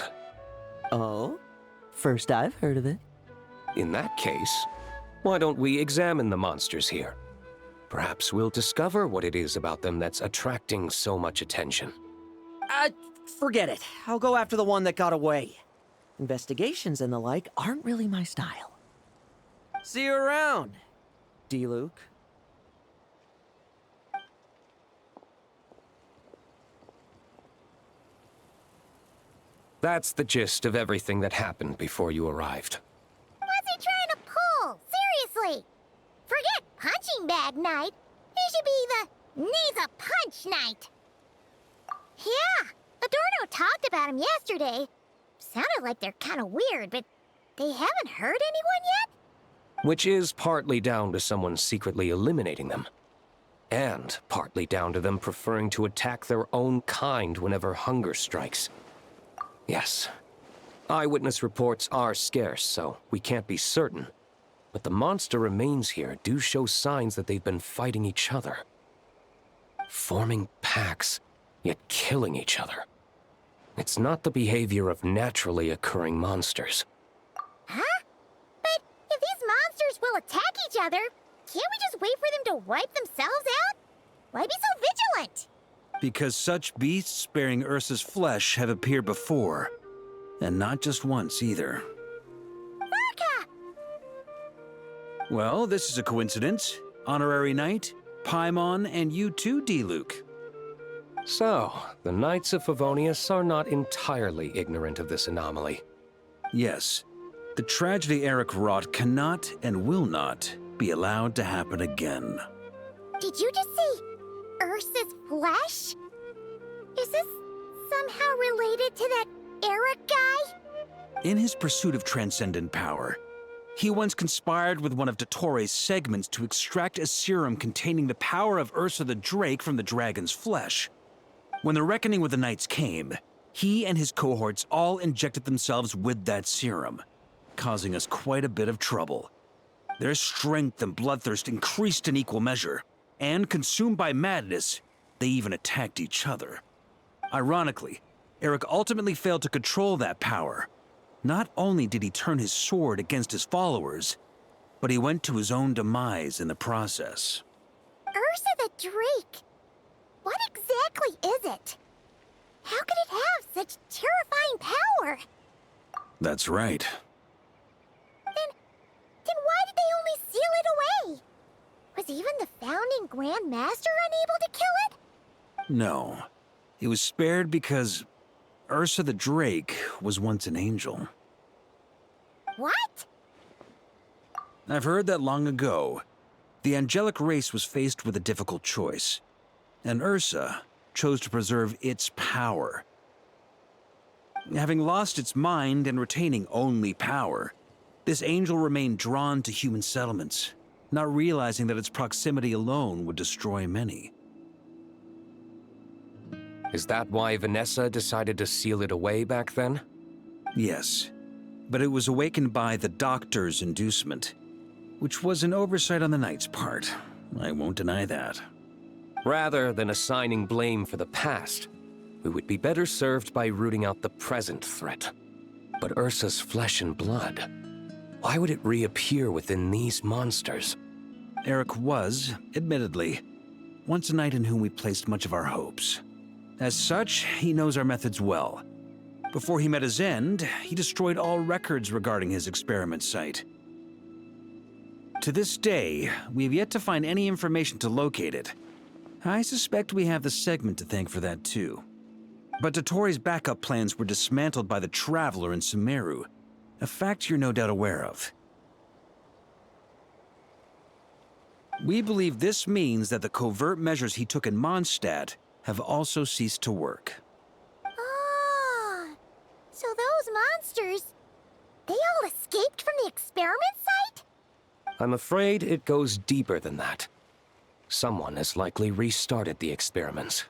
[SPEAKER 6] Oh? First I've heard of it.
[SPEAKER 13] In that case, why don't we examine the monsters here? Perhaps we'll discover what it is about them that's attracting so much attention.
[SPEAKER 6] Forget it. I'll go after the one that got away. Investigations and the like aren't really my style. See you around, Diluc.
[SPEAKER 13] That's the gist of everything that happened before you arrived.
[SPEAKER 1] What's he trying to pull? Seriously. Forget punching bag night. It should be the needs a punch night. Yeah, Adorno talked about him yesterday. Sounded like they're kind of weird, but they haven't hurt anyone yet?
[SPEAKER 13] Which is partly down to someone secretly eliminating them. And partly down to them preferring to attack their own kind whenever hunger strikes. Yes, eyewitness reports are scarce, so we can't be certain. But the monster remains here do show signs that they've been fighting each other. Forming packs, yet killing each other. It's not the behavior of naturally occurring monsters.
[SPEAKER 1] Huh? But if these monsters will attack each other, can't we just wait for them to wipe themselves out? Why be so vigilant?
[SPEAKER 5] Because such beasts bearing Ursa's flesh have appeared before. And not just once, either.
[SPEAKER 1] Varka!
[SPEAKER 5] Well, this is a coincidence. Honorary Knight, Paimon, and you too, Diluc.
[SPEAKER 13] So, the Knights of Favonius are not entirely ignorant of this anomaly.
[SPEAKER 5] Yes. The tragedy Eric wrought cannot and will not be allowed to happen again.
[SPEAKER 1] Did you just say Ursa's flesh? Is this somehow related to that Eric guy?
[SPEAKER 5] In his pursuit of transcendent power, he once conspired with one of Dottoro's segments to extract a serum containing the power of Ursa the Drake from the dragon's flesh. When the reckoning with the Knights came, he and his cohorts all injected themselves with that serum, causing us quite a bit of trouble. Their strength and bloodthirst increased in equal measure, and consumed by madness, they even attacked each other. Ironically, Eric ultimately failed to control that power, Not only did he turn his sword against his followers, but he went to his own demise in the process.
[SPEAKER 1] Ursa the Drake. What exactly is it? How could it have such terrifying power?
[SPEAKER 5] That's right.
[SPEAKER 1] Then why did they only seal it away? Was even the founding Grand Master unable to kill it?
[SPEAKER 5] No. It was spared because Ursa the Drake was once an angel.
[SPEAKER 1] What?
[SPEAKER 5] I've heard that long ago, the angelic race was faced with a difficult choice, and Ursa chose to preserve its power. Having lost its mind and retaining only power, this angel remained drawn to human settlements, not realizing that its proximity alone would destroy many.
[SPEAKER 13] Is that why Vanessa decided to seal it away back then?
[SPEAKER 5] Yes, but it was awakened by the Doctor's inducement, which was an oversight on the Knight's part. I won't deny that.
[SPEAKER 13] Rather than assigning blame for the past, we would be better served by rooting out the present threat. But Ursa's flesh and blood, why would it reappear within these monsters?
[SPEAKER 5] Eric was, admittedly, once a knight in whom we placed much of our hopes. As such, he knows our methods well. Before he met his end, he destroyed all records regarding his experiment site. To this day, we have yet to find any information to locate it. I suspect we have the segment to thank for that too. But Dotori's backup plans were dismantled by the Traveler in Sumeru, a fact you're no doubt aware of. We believe this means that the covert measures he took in Mondstadt have also ceased to work.
[SPEAKER 1] Ah, so those monsters, they all escaped from the experiment site?
[SPEAKER 13] I'm afraid it goes deeper than that. Someone has likely restarted the experiments.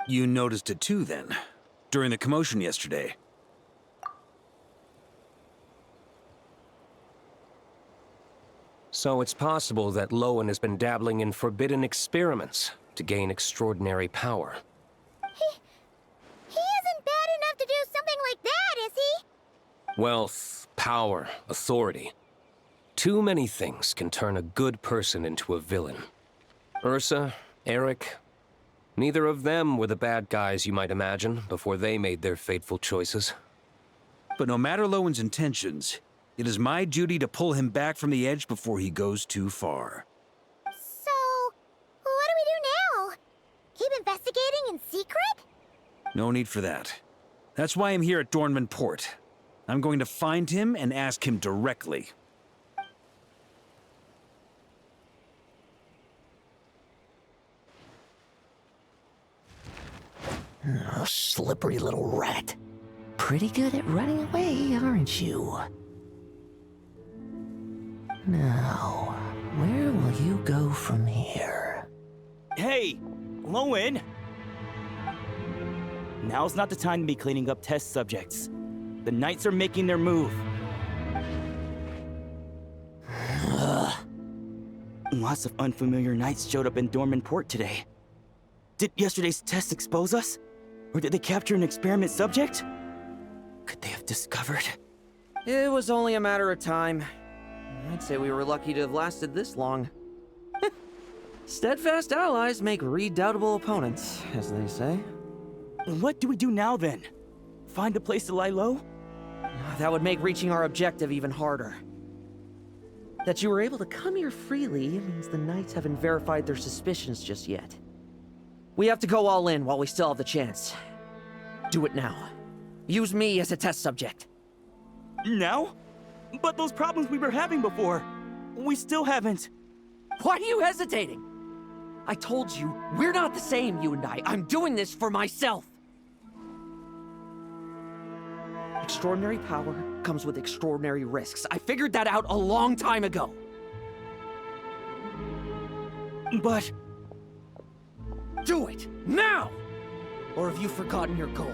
[SPEAKER 5] You noticed it too, then, during the commotion yesterday.
[SPEAKER 13] So it's possible that Lowen has been dabbling in forbidden experiments to gain extraordinary power.
[SPEAKER 1] He isn't bad enough to do something like that, is he?
[SPEAKER 13] Wealth, power, authority. Too many things can turn a good person into a villain. Ursa, Eric, neither of them were the bad guys you might imagine before they made their fateful choices.
[SPEAKER 5] But no matter Lowen's intentions, it is my duty to pull him back from the edge before he goes too far.
[SPEAKER 1] So, what do we do now? Keep investigating in secret?
[SPEAKER 5] No need for that. That's why I'm here at Dornman Port. I'm going to find him and ask him directly.
[SPEAKER 2] Oh, slippery little rat. Pretty good at running away, aren't you? Now, where will you go from here?
[SPEAKER 15] Hey, Lowen! Now's not the time to be cleaning up test subjects. The Knights are making their move. Lots of unfamiliar Knights showed up in Dorman Port today. Did yesterday's test expose us? Or did they capture an experiment subject? Could they have discovered?
[SPEAKER 6] It was only a matter of time. I'd say we were lucky to have lasted this long. Steadfast allies make redoubtable opponents, as they say.
[SPEAKER 15] What do we do now, then? Find a place to lie low?
[SPEAKER 6] That would make reaching our objective even harder. That you were able to come here freely means the Knights haven't verified their suspicions just yet. We have to go all in while we still have the chance. Do it now. Use me as a test subject.
[SPEAKER 15] Now? But those problems we were having before, we still haven't.
[SPEAKER 6] Why are you hesitating? I told you, we're not the same, you and I. I'm doing this for myself. Extraordinary power comes with extraordinary risks. I figured that out a long time ago.
[SPEAKER 15] But...
[SPEAKER 6] do it, now! Or have you forgotten your goal?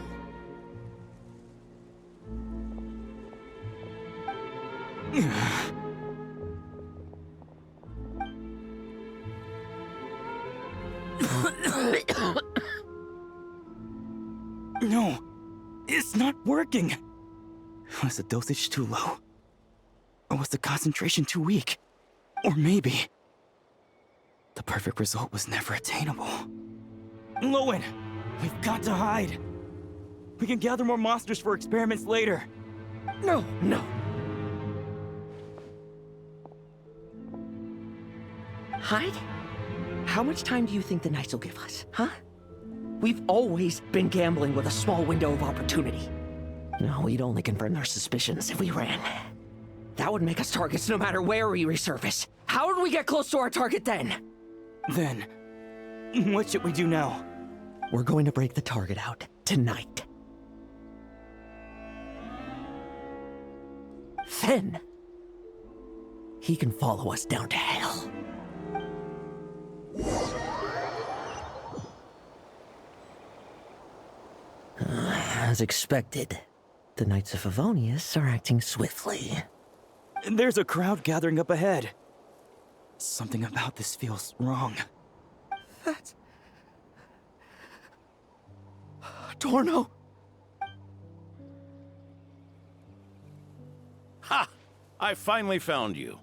[SPEAKER 15] No, it's not working. Was the dosage too low? Or was the concentration too weak? Or maybe the perfect result was never attainable. Lowen, we've got to hide. We can gather more monsters for experiments later.
[SPEAKER 6] No, no. Hide? How much time do you think the Knights will give us, huh? We've always been gambling with a small window of opportunity. No, we'd only confirm their suspicions if we ran. That would make us targets no matter where we resurface. How would we get close to our target then?
[SPEAKER 15] Then, what should we do now?
[SPEAKER 6] We're going to break the target out tonight. Then, he can follow us down to hell. As expected, the Knights of Favonius are acting swiftly.
[SPEAKER 15] There's a crowd gathering up ahead. Something about this feels wrong.
[SPEAKER 6] That's... Adorno!
[SPEAKER 7] Ha! I finally found you.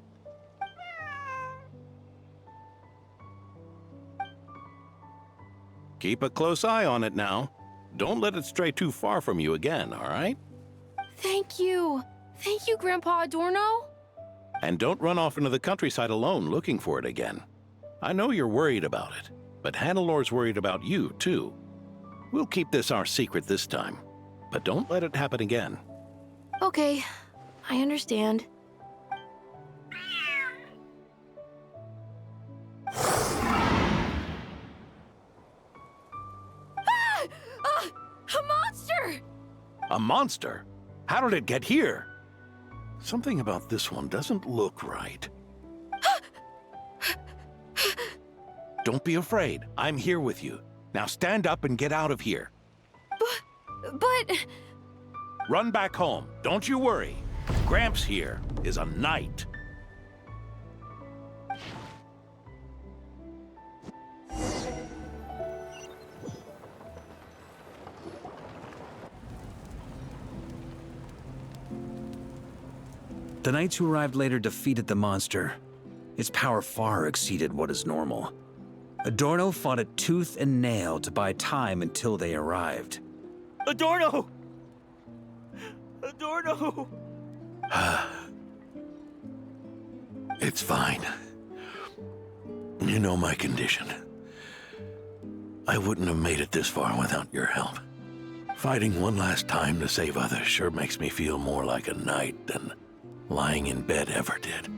[SPEAKER 7] Keep a close eye on it now. Don't let it stray too far from you again, all right?
[SPEAKER 12] Thank you. Thank you, Grandpa Adorno.
[SPEAKER 7] And don't run off into the countryside alone looking for it again. I know you're worried about it, but Hannelor's worried about you, too. We'll keep this our secret this time, but don't let it happen again.
[SPEAKER 12] Okay, I understand. A monster!
[SPEAKER 7] A monster? How did it get here? Something about this one doesn't look right. Don't be afraid. I'm here with you. Now stand up and get out of here.
[SPEAKER 12] But...
[SPEAKER 7] Run back home. Don't you worry. Gramps here is a knight.
[SPEAKER 5] The knights who arrived later defeated the monster. Its power far exceeded what is normal. Adorno fought it tooth and nail to buy time until they arrived.
[SPEAKER 15] Adorno! Adorno!
[SPEAKER 7] It's fine. You know my condition. I wouldn't have made it this far without your help. Fighting one last time to save others sure makes me feel more like a knight than lying in bed ever did.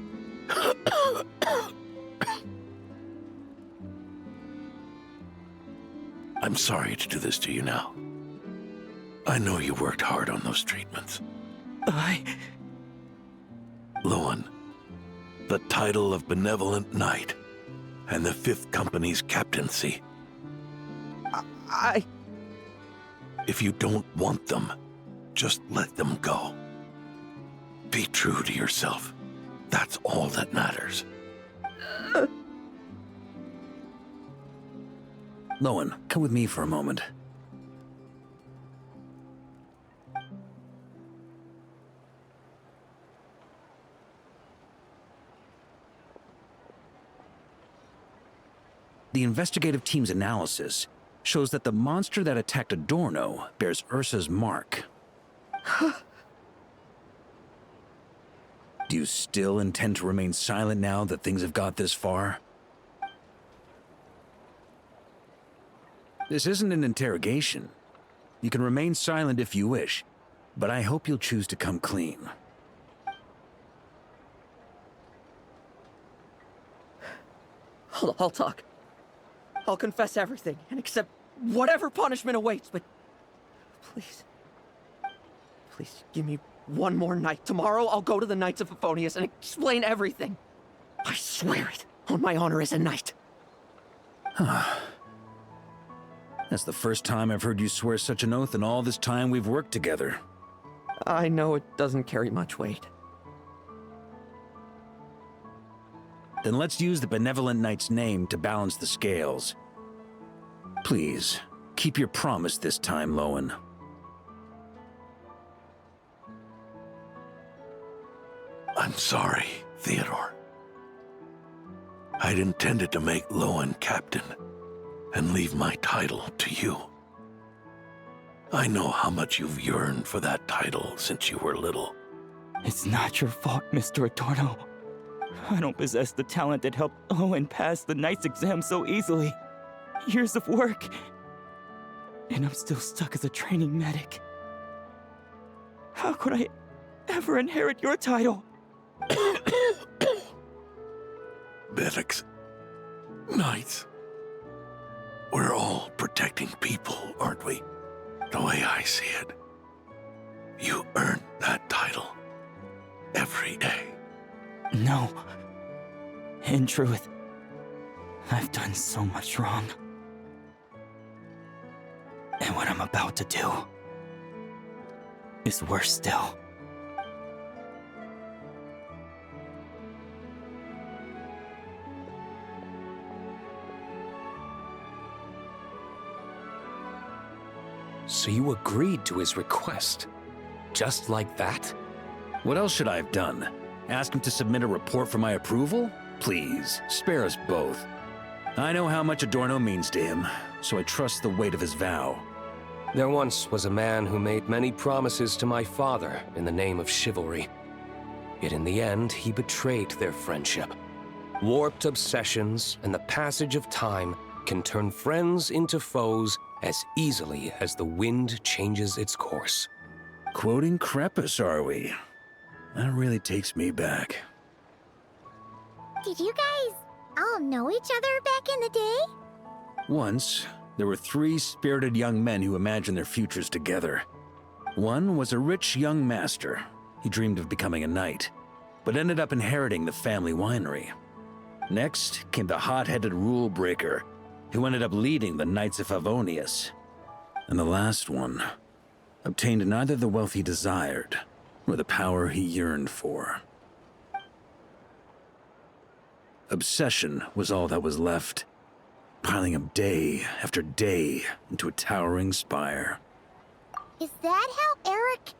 [SPEAKER 7] I'm sorry to do this to you now. I know you worked hard on those treatments. Lowen, the title of Benevolent Knight and the 5th Company's captaincy. If you don't want them, just let them go. Be true to yourself. That's all that matters.
[SPEAKER 5] Lowen, come with me for a moment. The investigative team's analysis shows that the monster that attacked Adorno bears Ursa's mark. Do you still intend to remain silent now that things have got this far? This isn't an interrogation. You can remain silent if you wish, but I hope you'll choose to come clean.
[SPEAKER 6] I'll talk. I'll confess everything and accept whatever punishment awaits, but please, please give me one more night. Tomorrow I'll go to the Knights of Favonius and explain everything. I swear it, on my honor as a knight.
[SPEAKER 5] That's the first time I've heard you swear such an oath in all this time we've worked together.
[SPEAKER 6] I know it doesn't carry much weight.
[SPEAKER 5] Then let's use the Benevolent Knight's name to balance the scales. Please, keep your promise this time, Lowen.
[SPEAKER 7] I'm sorry, Theodore. I'd intended to make Lowen captain and leave my title to you. I know how much you've yearned for that title since you were little.
[SPEAKER 15] It's not your fault, Mr. Adorno. I don't possess the talent that helped Owen pass the Knight's exam so easily. Years of work. And I'm still stuck as a training medic. How could I ever inherit your title?
[SPEAKER 7] Medics, Knights, we're all protecting people, aren't we? The way I see it, you earned that title every day.
[SPEAKER 15] No. In truth, I've done so much wrong. And what I'm about to do is worse still.
[SPEAKER 13] So you agreed to his request? Just like that?
[SPEAKER 5] What else should I have done? Ask him to submit a report for my approval? Please, spare us both. I know how much Adorno means to him, so I trust the weight of his vow.
[SPEAKER 13] There once was a man who made many promises to my father in the name of chivalry. Yet in the end, he betrayed their friendship. Warped obsessions and the passage of time can turn friends into foes as easily as the wind changes its course.
[SPEAKER 5] Quoting Crepus, are we? That really takes me back.
[SPEAKER 1] Did you guys all know each other back in the day?
[SPEAKER 5] Once, there were 3 spirited young men who imagined their futures together. One was a rich young master. He dreamed of becoming a knight, but ended up inheriting the family winery. Next came the hot-headed rule breaker, who ended up leading the Knights of Favonius. And the last one obtained neither the wealth he desired, nor the power he yearned for. Obsession was all that was left, piling up day after day into a towering spire.
[SPEAKER 1] Is that how Eric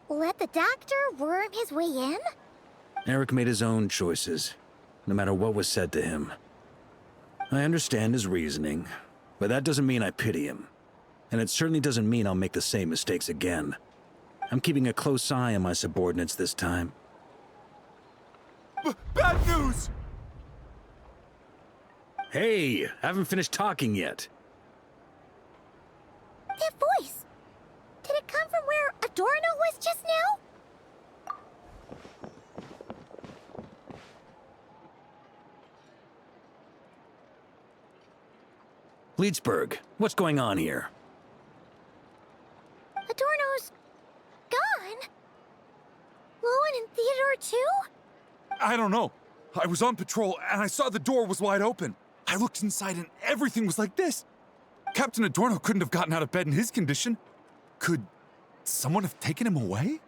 [SPEAKER 1] let the doctor worm his way in?
[SPEAKER 5] Eric made his own choices, no matter what was said to him. I understand his reasoning, but that doesn't mean I pity him. And it certainly doesn't mean I'll make the same mistakes again. I'm keeping a close eye on my subordinates this time.
[SPEAKER 9] Bad news!
[SPEAKER 5] Hey, haven't finished talking yet.
[SPEAKER 1] That voice! Did it come from where Adorno was just now?
[SPEAKER 5] Leedsburg, what's going on here?
[SPEAKER 1] Adorno's gone? Lowen and Theodore too?
[SPEAKER 9] I don't know. I was on patrol and I saw the door was wide open. I looked inside and everything was like this. Captain Adorno couldn't have gotten out of bed in his condition. Could someone have taken him away?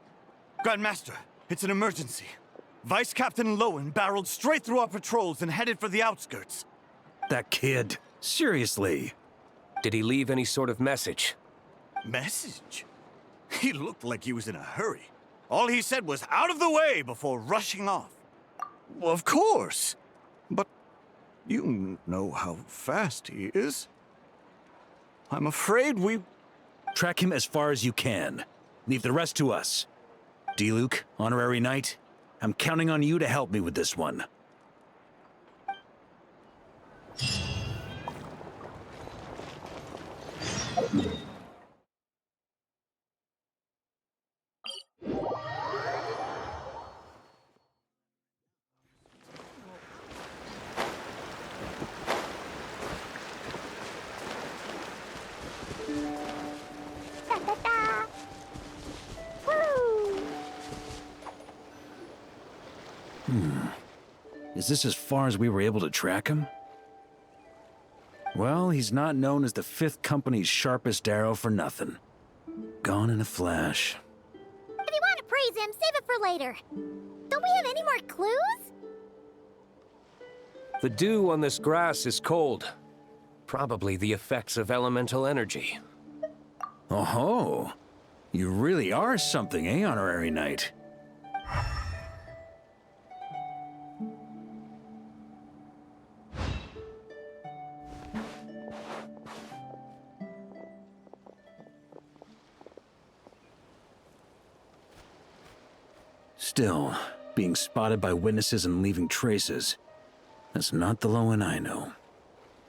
[SPEAKER 3] Grandmaster, it's an emergency. Vice Captain Lowen barreled straight through our patrols and headed for the outskirts.
[SPEAKER 5] That kid. Seriously.
[SPEAKER 13] Did he leave any sort of message?
[SPEAKER 3] Message? He looked like he was in a hurry. All he said was out of the way before rushing off. Well, of course. But you know how fast he is. I'm afraid we...
[SPEAKER 5] Track him as far as you can. Leave the rest to us. D-Luke, honorary knight, I'm counting on you to help me with this one.
[SPEAKER 1] Da-da-da. Woo!
[SPEAKER 5] Is this as far as we were able to track him? Well, he's not known as the 5th Company's sharpest arrow for nothing. Gone in a flash.
[SPEAKER 1] If you want to praise him, save it for later. Don't we have any more clues?
[SPEAKER 13] The dew on this grass is cold. Probably the effects of elemental energy.
[SPEAKER 5] Oh, you really are something, eh, Honorary Knight? Still, being spotted by witnesses and leaving traces, that's not the Lowen I know.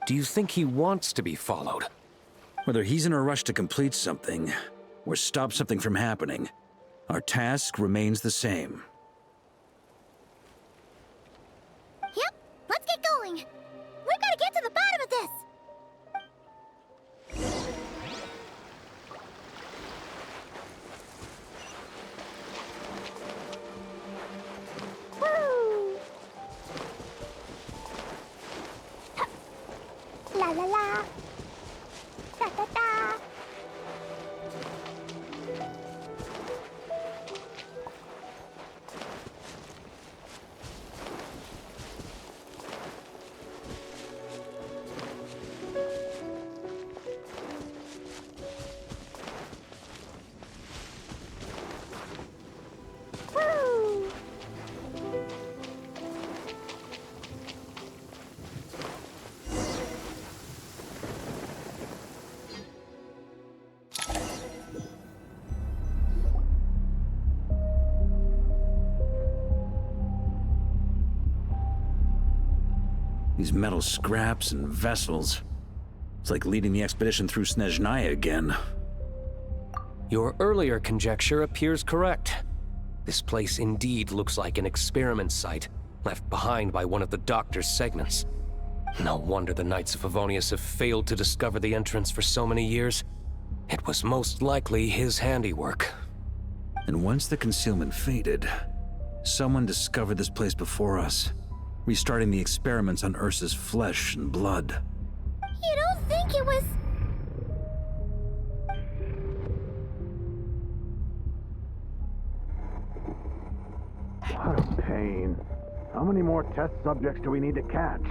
[SPEAKER 13] Do you think he wants to be followed?
[SPEAKER 5] Whether he's in a rush to complete something, or stop something from happening, our task remains the same.
[SPEAKER 1] Yep, let's get going. We've got to get to the bottom of this. Woo! La la la. Da da da. Woo!
[SPEAKER 5] These metal scraps and vessels. It's like leading the expedition through Snezhnaya again.
[SPEAKER 13] Your earlier conjecture appears correct. This place indeed looks like an experiment site, left behind by one of the Doctor's segments. No wonder the Knights of Favonius have failed to discover the entrance for so many years. It was most likely his handiwork.
[SPEAKER 5] And once the concealment faded, someone discovered this place before us, restarting the experiments on Ursa's flesh and blood.
[SPEAKER 1] You don't think it was...
[SPEAKER 3] What a pain. How many more test subjects do we need to catch?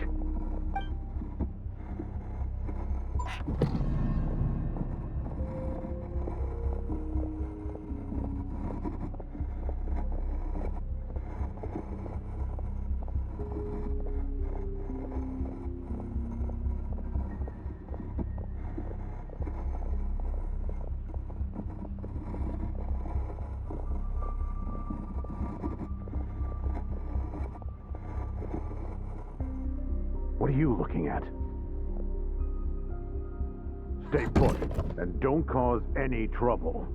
[SPEAKER 3] What are you looking at? Stay put, and don't cause any trouble.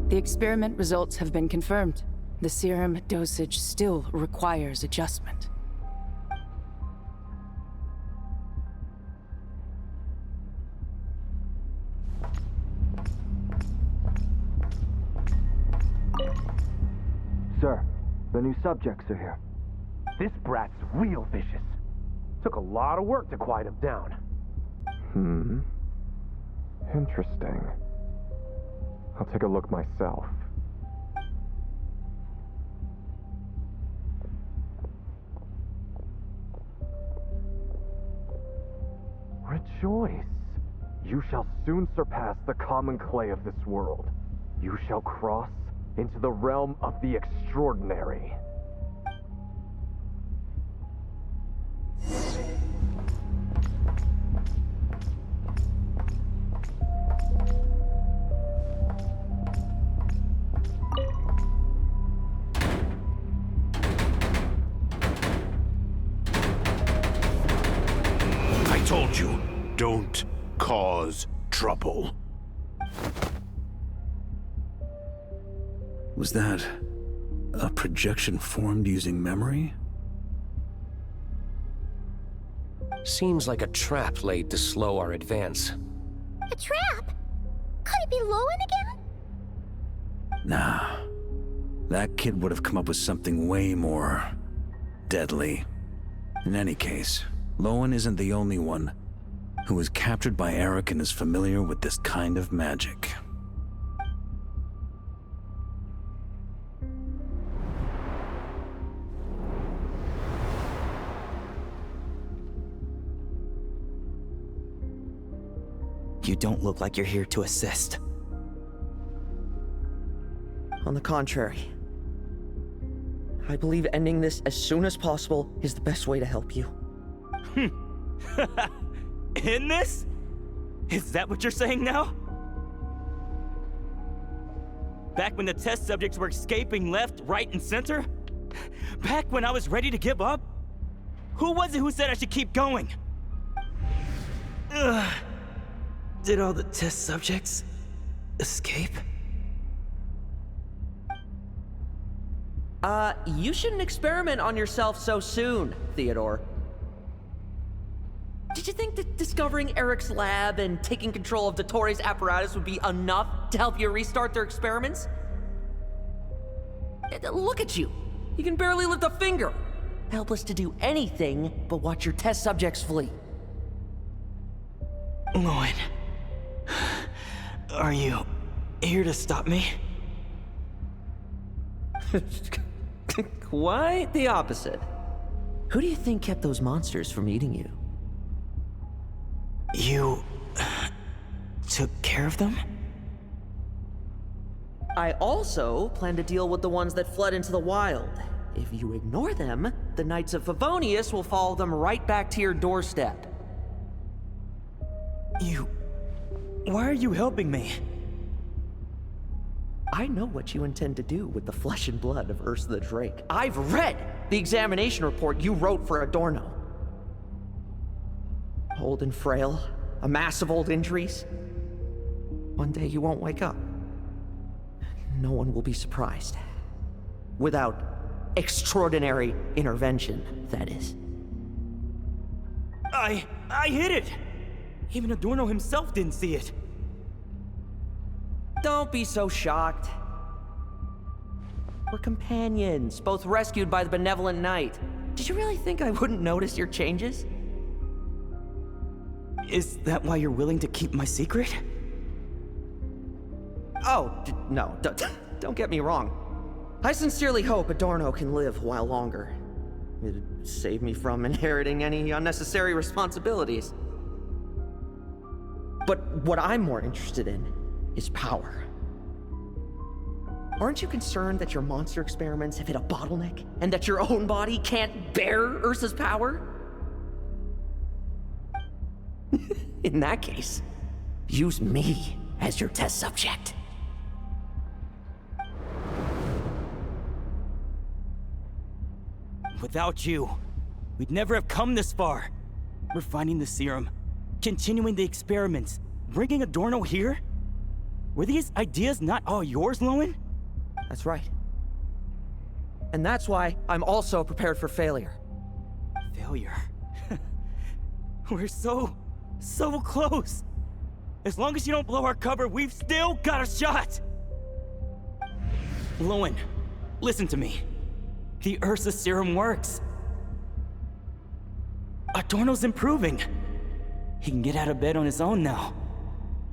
[SPEAKER 16] The experiment results have been confirmed. The serum dosage still requires adjustment.
[SPEAKER 8] Sir, the new subjects are here. This brat's real vicious. Took a lot of work to quiet him down.
[SPEAKER 17] Interesting. I'll take a look myself. Rejoice! You shall soon surpass the common clay of this world. You shall cross into the realm of the extraordinary.
[SPEAKER 3] I told you, don't cause trouble.
[SPEAKER 5] Was that a projection formed using memory?
[SPEAKER 13] Seems like a trap laid to slow our advance.
[SPEAKER 1] A trap? Could it be Lowen again?
[SPEAKER 5] Nah. that kid would have come up with something way more deadly. In any case, Lowen isn't the only one who was captured by Eric and is familiar with this kind of magic.
[SPEAKER 15] You don't look like you're here to assist.
[SPEAKER 6] On the contrary, I believe ending this as soon as possible is the best way to help you.
[SPEAKER 15] In this? Is that what you're saying now? Back when the test subjects were escaping left, right, and center? Back when I was ready to give up? Who was it who said I should keep going? Ugh. Did all the test subjects escape?
[SPEAKER 6] You shouldn't experiment on yourself so soon, Theodore. Did you think that discovering Eric's lab and taking control of Dottores' apparatus would be enough to help you restart their experiments? Look at you. You can barely lift a finger. Helpless to do anything but watch your test subjects flee.
[SPEAKER 15] Lowen, are you here to stop me?
[SPEAKER 6] Quite the opposite. Who do you think kept those monsters from eating you?
[SPEAKER 15] You took care of them?
[SPEAKER 6] I also plan to deal with the ones that fled into the wild. If you ignore them, the Knights of Favonius will follow them right back to your doorstep.
[SPEAKER 15] Why are you helping me?
[SPEAKER 6] I know what you intend to do with the flesh and blood of Ursa the Drake. I've read the examination report you wrote for Adorno. Old and frail, a mass of old injuries. One day you won't wake up. No one will be surprised. Without extraordinary intervention, that is.
[SPEAKER 15] I hid it! Even Adorno himself didn't see it.
[SPEAKER 6] Don't be so shocked. We're companions, both rescued by the benevolent knight. Did you really think I wouldn't notice your changes?
[SPEAKER 15] Is that why you're willing to keep my secret?
[SPEAKER 6] Oh, no, don't get me wrong. I sincerely hope Adorno can live a while longer. It'd save me from inheriting any unnecessary responsibilities. But what I'm more interested in is power. Aren't you concerned that your monster experiments have hit a bottleneck and that your own body can't bear Ursa's power? In that case, use me as your test subject.
[SPEAKER 15] Without you, we'd never have come this far. Refining the serum, continuing the experiments, bringing Adorno here? Were these ideas not all yours, Lowen?
[SPEAKER 6] That's right. And that's why I'm also prepared for failure.
[SPEAKER 15] Failure? We're so close. As long as you don't blow our cover, we've still got a shot. Lowen, listen to me. The Ursa serum works. Adorno's improving. He can get out of bed on his own now.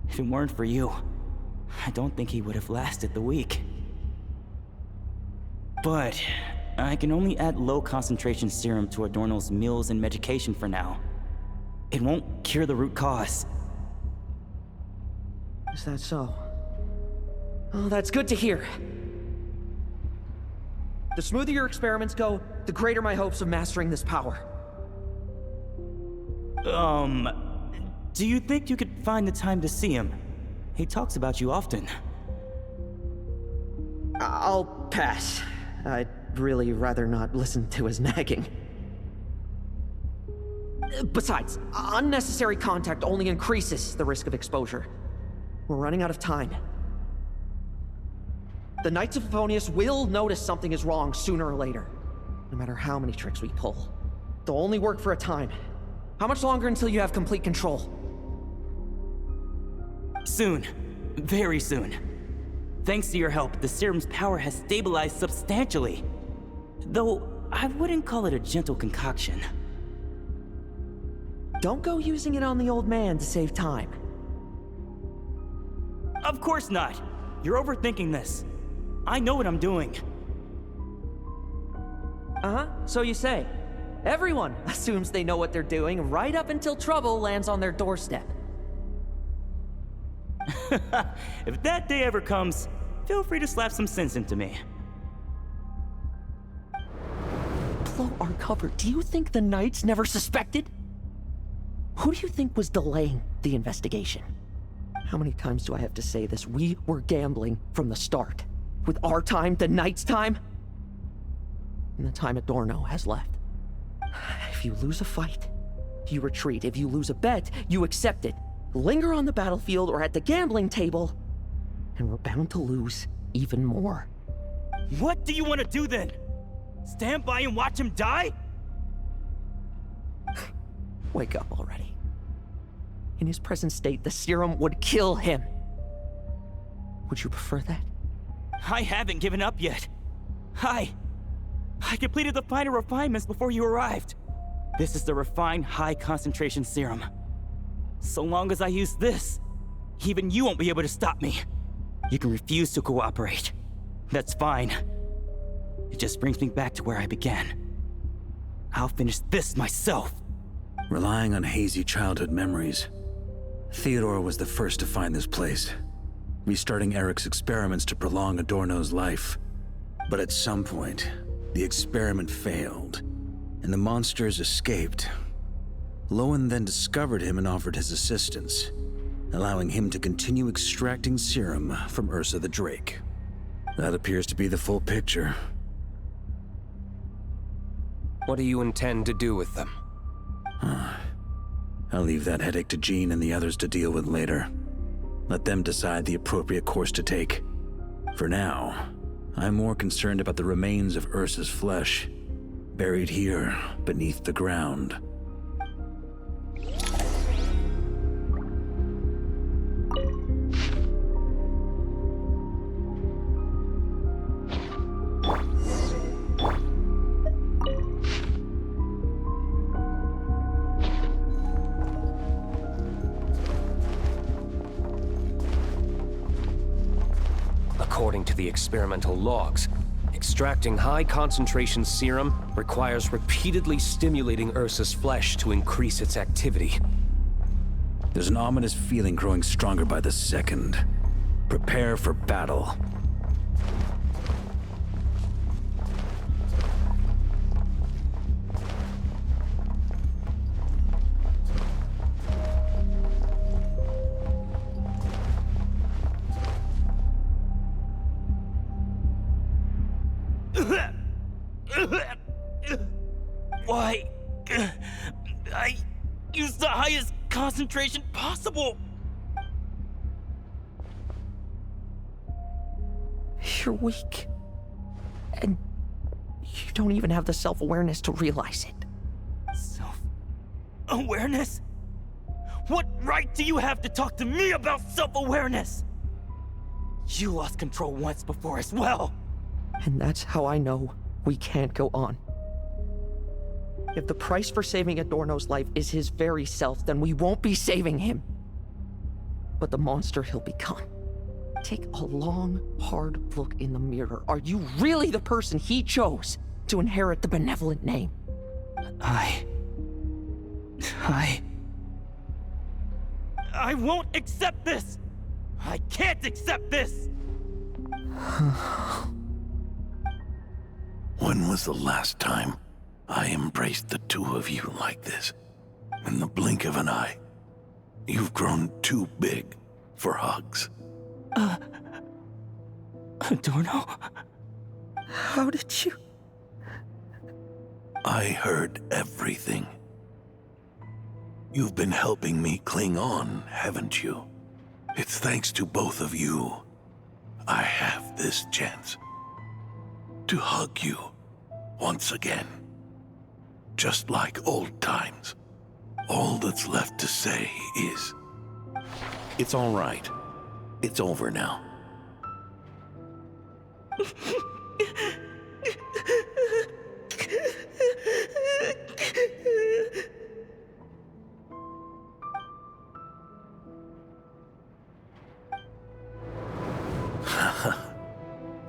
[SPEAKER 15] If it weren't for you, I don't think he would have lasted the week. But I can only add low concentration serum to Adorno's meals and medication for now. It won't cure the root cause.
[SPEAKER 6] Is that so? Oh, that's good to hear. The smoother your experiments go, the greater my hopes of mastering this power.
[SPEAKER 15] Do you think you could find the time to see him? He talks about you often.
[SPEAKER 6] I'll pass. I'd really rather not listen to his nagging. Besides, unnecessary contact only increases the risk of exposure. We're running out of time. The Knights of Favonius will notice something is wrong sooner or later, no matter how many tricks we pull. They'll only work for a time. How much longer until you have complete control?
[SPEAKER 15] Soon. Very soon. Thanks to your help, the serum's power has stabilized substantially. Though, I wouldn't call it a gentle concoction.
[SPEAKER 6] Don't go using it on the old man to save time.
[SPEAKER 15] Of course not! You're overthinking this. I know what I'm doing.
[SPEAKER 6] Uh-huh, so you say. Everyone assumes they know what they're doing right up until trouble lands on their doorstep.
[SPEAKER 15] If that day ever comes, feel free to slap some sense into me.
[SPEAKER 6] Blow our cover. Do you think the Knights never suspected? Who do you think was delaying the investigation? How many times do I have to say this? We were gambling from the start. With our time, the Knights' time, and the time Adorno has left. If you lose a fight, you retreat. If you lose a bet, you accept it. Linger on the battlefield or at the gambling table, and we're bound to lose even more.
[SPEAKER 15] What do you want to do then? Stand by and watch him die?
[SPEAKER 6] Wake up already. In his present state, the serum would kill him. Would you prefer that?
[SPEAKER 15] I haven't given up yet. I completed the final refinements before you arrived. This is the refined high-concentration serum. So long as I use this, even you won't be able to stop me. You can refuse to cooperate. That's fine. It just brings me back to where I began. I'll finish this myself.
[SPEAKER 5] Relying on hazy childhood memories, Theodore was the first to find this place, restarting Eric's experiments to prolong Adorno's life. But at some point, the experiment failed, and the monsters escaped. Lowen then discovered him and offered his assistance, allowing him to continue extracting serum from Ursa the Drake. That appears to be the full picture.
[SPEAKER 13] What do you intend to do with them?
[SPEAKER 5] I'll leave that headache to Jean and the others to deal with later. Let them decide the appropriate course to take. For now, I'm more concerned about the remains of Ursa's flesh, buried here beneath the ground.
[SPEAKER 13] According to the experimental logs, extracting high-concentration serum requires repeatedly stimulating Ursa's flesh to increase its activity.
[SPEAKER 5] There's an ominous feeling growing stronger by the second. Prepare for battle.
[SPEAKER 15] Why? I used the highest concentration possible.
[SPEAKER 6] You're weak. And you don't even have the self-awareness to realize it.
[SPEAKER 15] Self-awareness? What right do you have to talk to me about self-awareness? You lost control once before as well.
[SPEAKER 6] And that's how I know we can't go on. If the price for saving Adorno's life is his very self, then we won't be saving him, but the monster he'll become. Take a long, hard look in the mirror. Are you really the person he chose to inherit the benevolent name?
[SPEAKER 15] I won't accept this! I can't accept this!
[SPEAKER 7] When was the last time I embraced the two of you like this? In the blink of an eye. You've grown too big for hugs.
[SPEAKER 15] Adorno?
[SPEAKER 6] How did you?
[SPEAKER 7] I heard everything. You've been helping me cling on, haven't you? It's thanks to both of you I have this chance to hug you once again. Just like old times. All that's left to say is, it's all right. It's over now.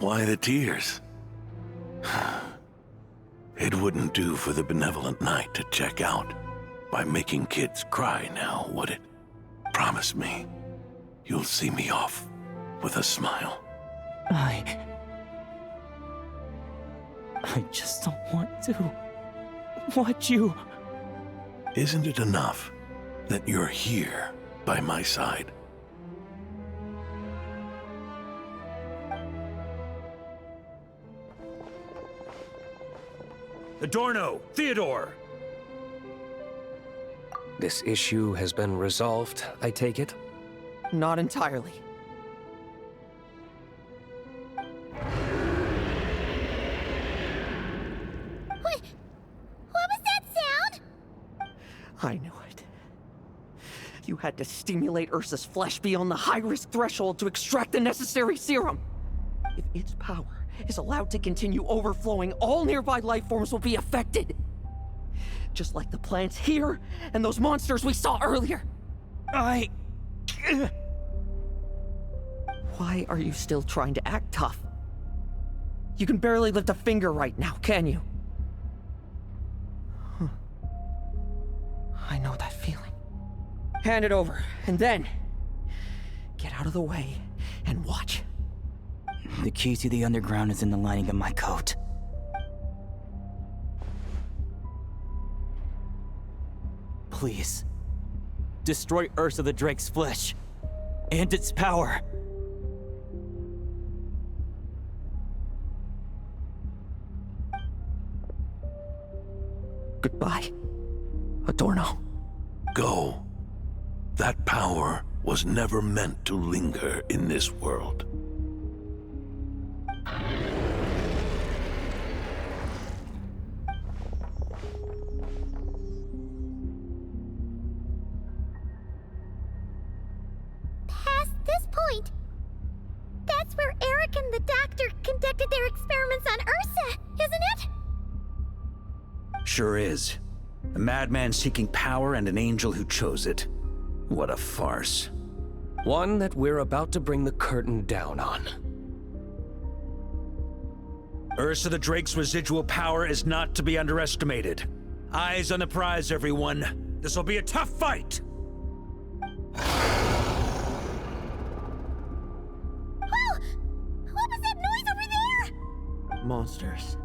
[SPEAKER 7] Why the tears? It wouldn't do for the benevolent knight to check out by making kids cry now, would it? Promise me, you'll see me off with a smile.
[SPEAKER 15] I just don't want to watch you.
[SPEAKER 7] Isn't it enough that you're here by my side?
[SPEAKER 5] Adorno! Theodore!
[SPEAKER 13] This issue has been resolved, I take it?
[SPEAKER 6] Not entirely.
[SPEAKER 1] What was that sound?
[SPEAKER 6] I knew it. You had to stimulate Ursa's flesh beyond the high-risk threshold to extract the necessary serum. If its power is allowed to continue overflowing, all nearby life forms will be affected. Just like the plants here and those monsters we saw earlier. Why are you still trying to act tough? You can barely lift a finger right now, can you? I know that feeling. Hand it over, and then get out of the way and watch.
[SPEAKER 15] The key to the underground is in the lining of my coat. Please, destroy Ursa the Drake's flesh and its power.
[SPEAKER 6] Goodbye, Adorno.
[SPEAKER 7] Go. That power was never meant to linger in this world.
[SPEAKER 1] Past this point, that's where Eric and the doctor conducted their experiments on Ursa, isn't it?
[SPEAKER 5] Sure is. A madman seeking power and an angel who chose it. What a farce.
[SPEAKER 13] One that we're about to bring the curtain down on.
[SPEAKER 5] Ursa the Drake's residual power is not to be underestimated. Eyes on the prize, everyone. This will be a tough fight!
[SPEAKER 1] Oh! What was that noise over there?
[SPEAKER 6] Monsters.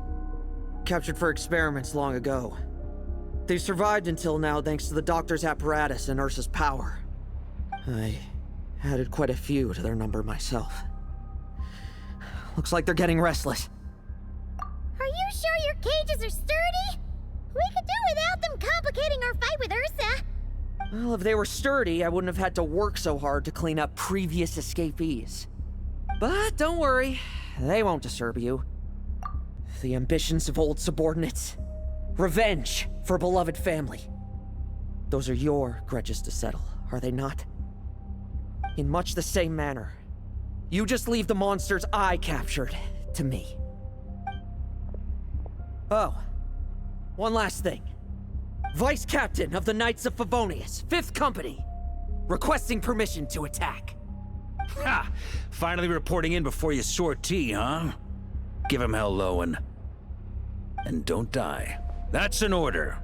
[SPEAKER 6] Captured for experiments long ago. They survived until now thanks to the doctor's apparatus and Ursa's power. I added quite a few to their number myself. Looks like they're getting restless.
[SPEAKER 1] Are you sure your cages are sturdy? We could do without them complicating our fight with Ursa.
[SPEAKER 6] Well, if they were sturdy, I wouldn't have had to work so hard to clean up previous escapees. But don't worry, they won't disturb you. The ambitions of old subordinates. Revenge for beloved family. Those are your grudges to settle, are they not? In much the same manner, you just leave the monsters I captured to me. Oh, one last thing. Vice Captain of the Knights of Favonius, 5th Company, requesting permission to attack.
[SPEAKER 5] Ha! Finally reporting in before you sortie, huh? Give him hell, Lowen. And don't die. That's an order.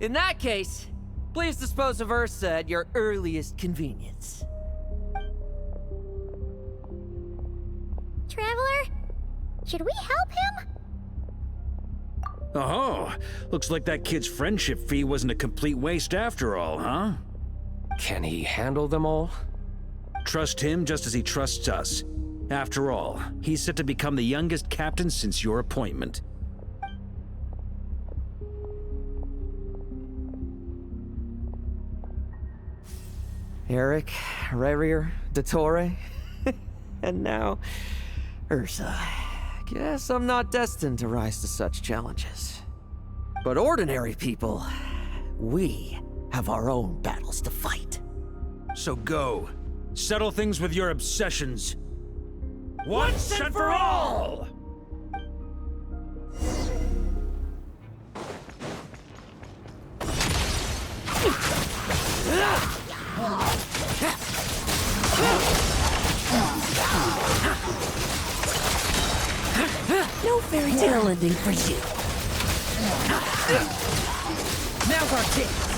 [SPEAKER 6] In that case, please dispose of Ursa at your earliest convenience.
[SPEAKER 1] Traveler, should we help him?
[SPEAKER 5] Oh, looks like that kid's friendship fee wasn't a complete waste after all, huh?
[SPEAKER 13] Can he handle them all?
[SPEAKER 5] Trust him just as he trusts us. After all, he's set to become the youngest captain since your appointment.
[SPEAKER 6] Eric, Rarier, Dottore, and now Ursa. Guess I'm not destined to rise to such challenges. But ordinary people, we have our own battles to fight.
[SPEAKER 5] So go. Settle things with your obsessions. Once and for all!
[SPEAKER 11] No fairy tale ending for you. Now's our chance.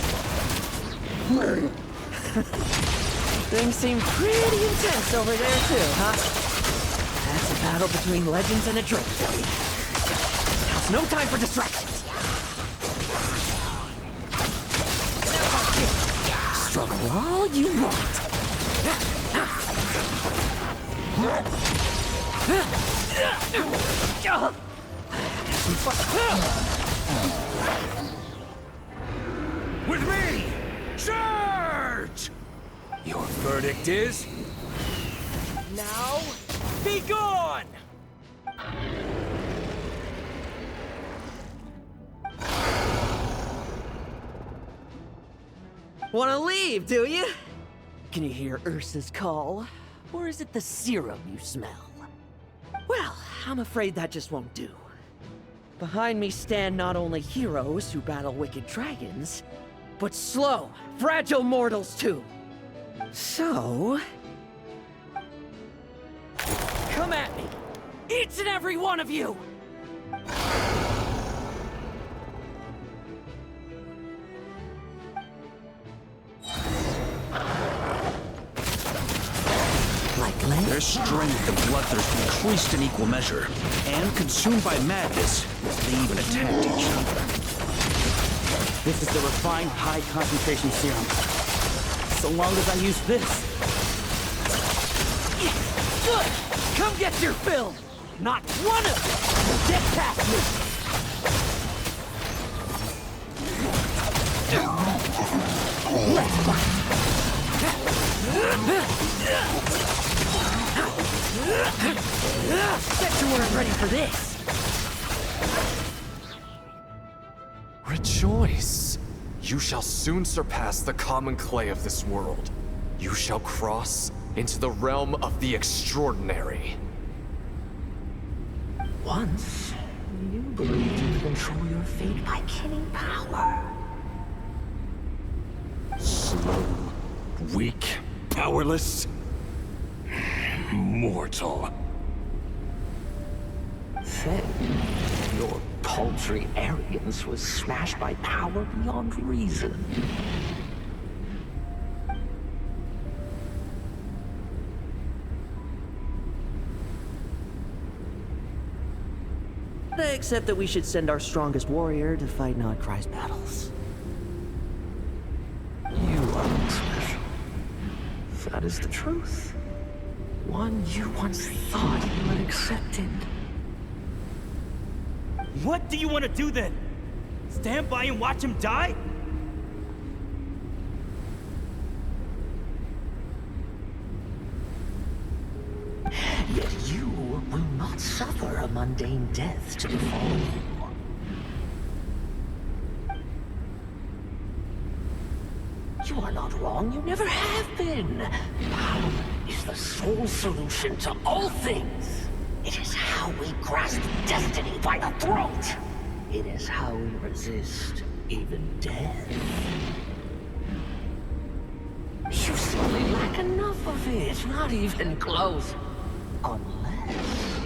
[SPEAKER 11] Things seem pretty intense over there too, huh? That's a battle between legends and a drink. Now's no time for distractions. Now's our chance. Struggle all you want.
[SPEAKER 5] With me! Charge! Your verdict is...
[SPEAKER 11] Now, be gone! Wanna leave, do you? Can you hear Ursa's call? Or is it the serum you smell? Well, I'm afraid that just won't do. Behind me stand not only heroes who battle wicked dragons, but slow, fragile mortals too. So... come at me! Each and every one of you!
[SPEAKER 5] Their strength and bloodthirst increased in equal measure, and consumed by madness, they even attacked each other.
[SPEAKER 15] This is the refined high-concentration serum. So long as I use this.
[SPEAKER 11] Good! Come get your fill! Not one of them will get past me! Let's fight! Bet you weren't ready for this!
[SPEAKER 17] Rejoice! You shall soon surpass the common clay of this world. You shall cross into the realm of the extraordinary.
[SPEAKER 18] Once, you believed you could control your fate by killing power.
[SPEAKER 5] Slow, weak, powerless, mortal.
[SPEAKER 18] Then, your paltry arrogance was smashed by power beyond reason.
[SPEAKER 11] Except that we should send our strongest warrior to fight Nodcry's battles.
[SPEAKER 18] You are not special. That is the truth. One you once thought you had accepted.
[SPEAKER 15] What do you want to do then? Stand by and watch him die?
[SPEAKER 18] Yet you will not suffer a mundane death to befall you. You are not wrong, you never have been. Power is the sole solution to all things. It is how we grasp destiny by the throat. It is how we resist even death. You simply lack enough of it, not even close. Unless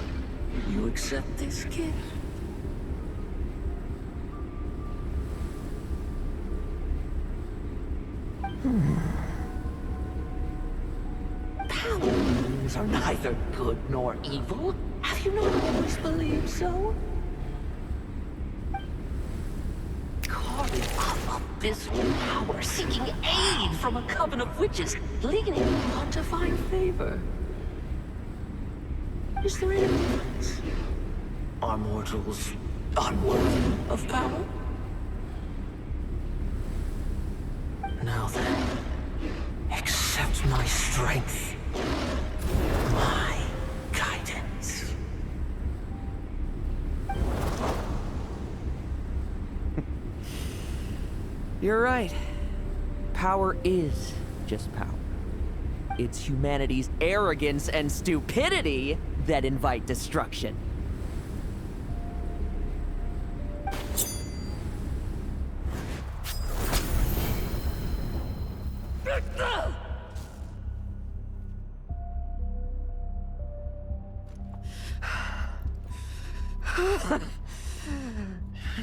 [SPEAKER 18] you accept this gift. Power means are neither good nor evil. Have you not always believed so? Carving up abysmal power, seeking aid from a coven of witches, leaning on to find favor. Is there any difference? Are mortals unworthy of power? Now then, accept my strength, my guidance.
[SPEAKER 11] You're right. Power is just power. It's humanity's arrogance and stupidity that invite destruction.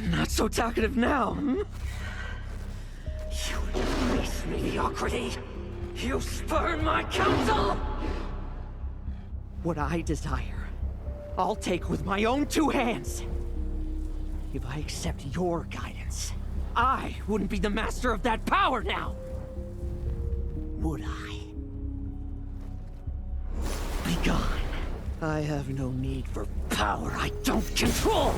[SPEAKER 11] Not so talkative now, hmm?
[SPEAKER 18] You embrace mediocrity. You spurn my counsel.
[SPEAKER 11] What I desire, I'll take with my own two hands. If I accept your guidance, I wouldn't be the master of that power now. Would I? Be gone. I have no need for power I don't control.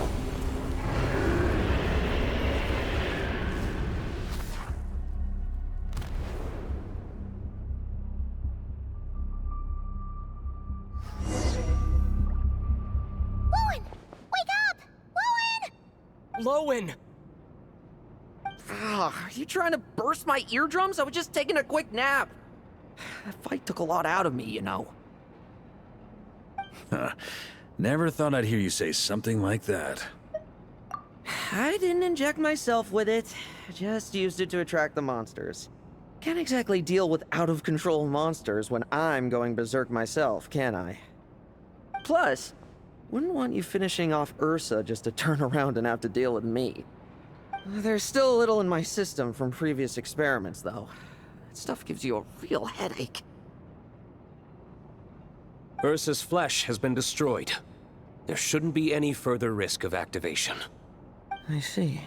[SPEAKER 6] Lowen! Are you trying to burst my eardrums? I was just taking a quick nap. That fight took a lot out of me, you know.
[SPEAKER 5] Never thought I'd hear you say something like that.
[SPEAKER 6] I didn't inject myself with it. Just used it to attract the monsters. Can't exactly deal with out-of-control monsters when I'm going berserk myself, can I? Plus, wouldn't want you finishing off Ursa just to turn around and have to deal with me. There's still a little in my system from previous experiments, though. That stuff gives you a real headache.
[SPEAKER 13] Ursa's flesh has been destroyed. There shouldn't be any further risk of activation.
[SPEAKER 6] I see.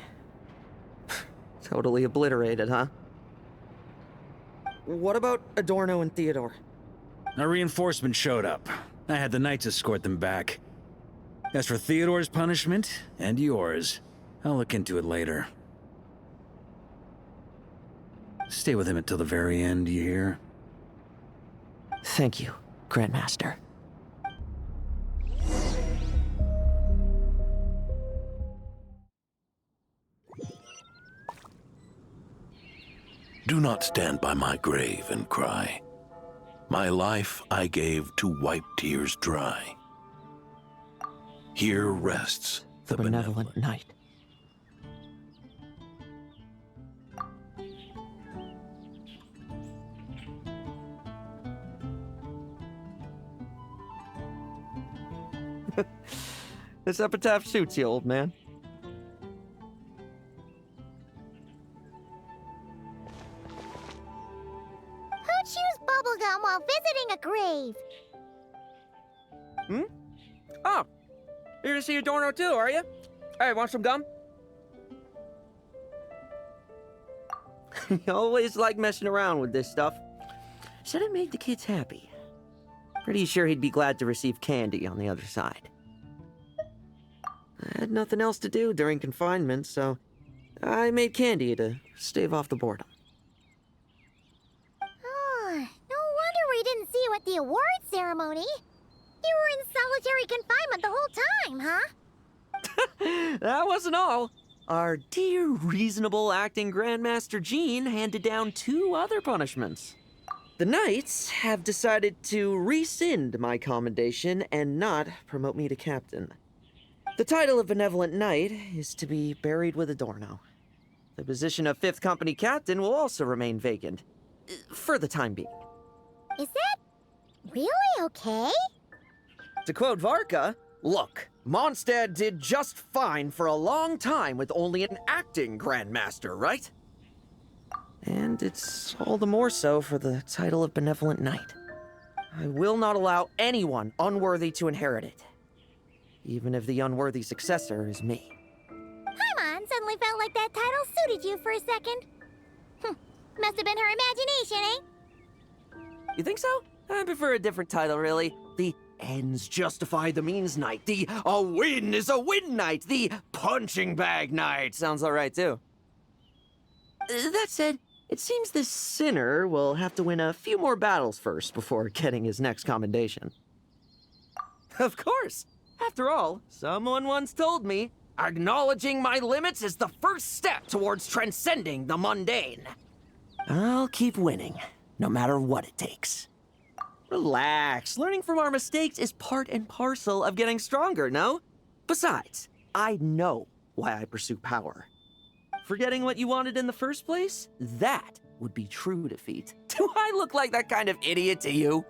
[SPEAKER 6] Totally obliterated, huh? What about Adorno and Theodore?
[SPEAKER 5] A reinforcement showed up. I had the Knights escort them back. As for Theodore's punishment, and yours, I'll look into it later. Stay with him until the very end, you hear?
[SPEAKER 6] Thank you, Grandmaster.
[SPEAKER 7] Do not stand by my grave and cry. My life I gave to wipe tears dry. Here rests the
[SPEAKER 6] benevolent knight. This epitaph suits you, old man.
[SPEAKER 1] Who chews bubblegum while visiting a grave?
[SPEAKER 6] Hmm? Oh, you're to see Adorno too, are you? Hey, want some gum? You always like messing around with this stuff. Said it made the kids happy. Pretty sure he'd be glad to receive candy on the other side. I had nothing else to do during confinement, so I made candy to stave off the boredom.
[SPEAKER 1] Oh, no wonder we didn't see you at the award ceremony. You were in solitary confinement the whole time, huh?
[SPEAKER 6] That wasn't all. Our dear, reasonable acting Grandmaster Jean handed down 2 other punishments. The Knights have decided to rescind my commendation and not promote me to captain. The title of Benevolent Knight is to be buried with Adorno. The position of 5th Company Captain will also remain vacant, for the time being.
[SPEAKER 1] Is that really okay?
[SPEAKER 6] To quote Varka, look, Mondstadt did just fine for a long time with only an acting Grandmaster, right? And it's all the more so for the title of Benevolent Knight. I will not allow anyone unworthy to inherit it, even if the unworthy successor is me.
[SPEAKER 1] Paimon suddenly felt like that title suited you for a second. Must have been her imagination, eh?
[SPEAKER 6] You think so? I prefer a different title, really. The ends justify the means knight. The a win is a win knight. The punching bag knight. Sounds alright, too. That said, it seems this sinner will have to win a few more battles first before getting his next commendation. Of course. After all, someone once told me, acknowledging my limits is the first step towards transcending the mundane. I'll keep winning, no matter what it takes. Relax. Learning from our mistakes is part and parcel of getting stronger, no? Besides, I know why I pursue power. Forgetting what you wanted in the first place? That would be true defeat. Do I look like that kind of idiot to you?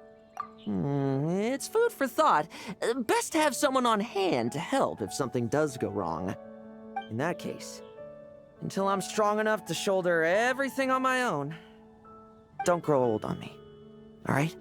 [SPEAKER 6] It's food for thought. Best to have someone on hand to help if something does go wrong. In that case, until I'm strong enough to shoulder everything on my own, don't grow old on me, all right?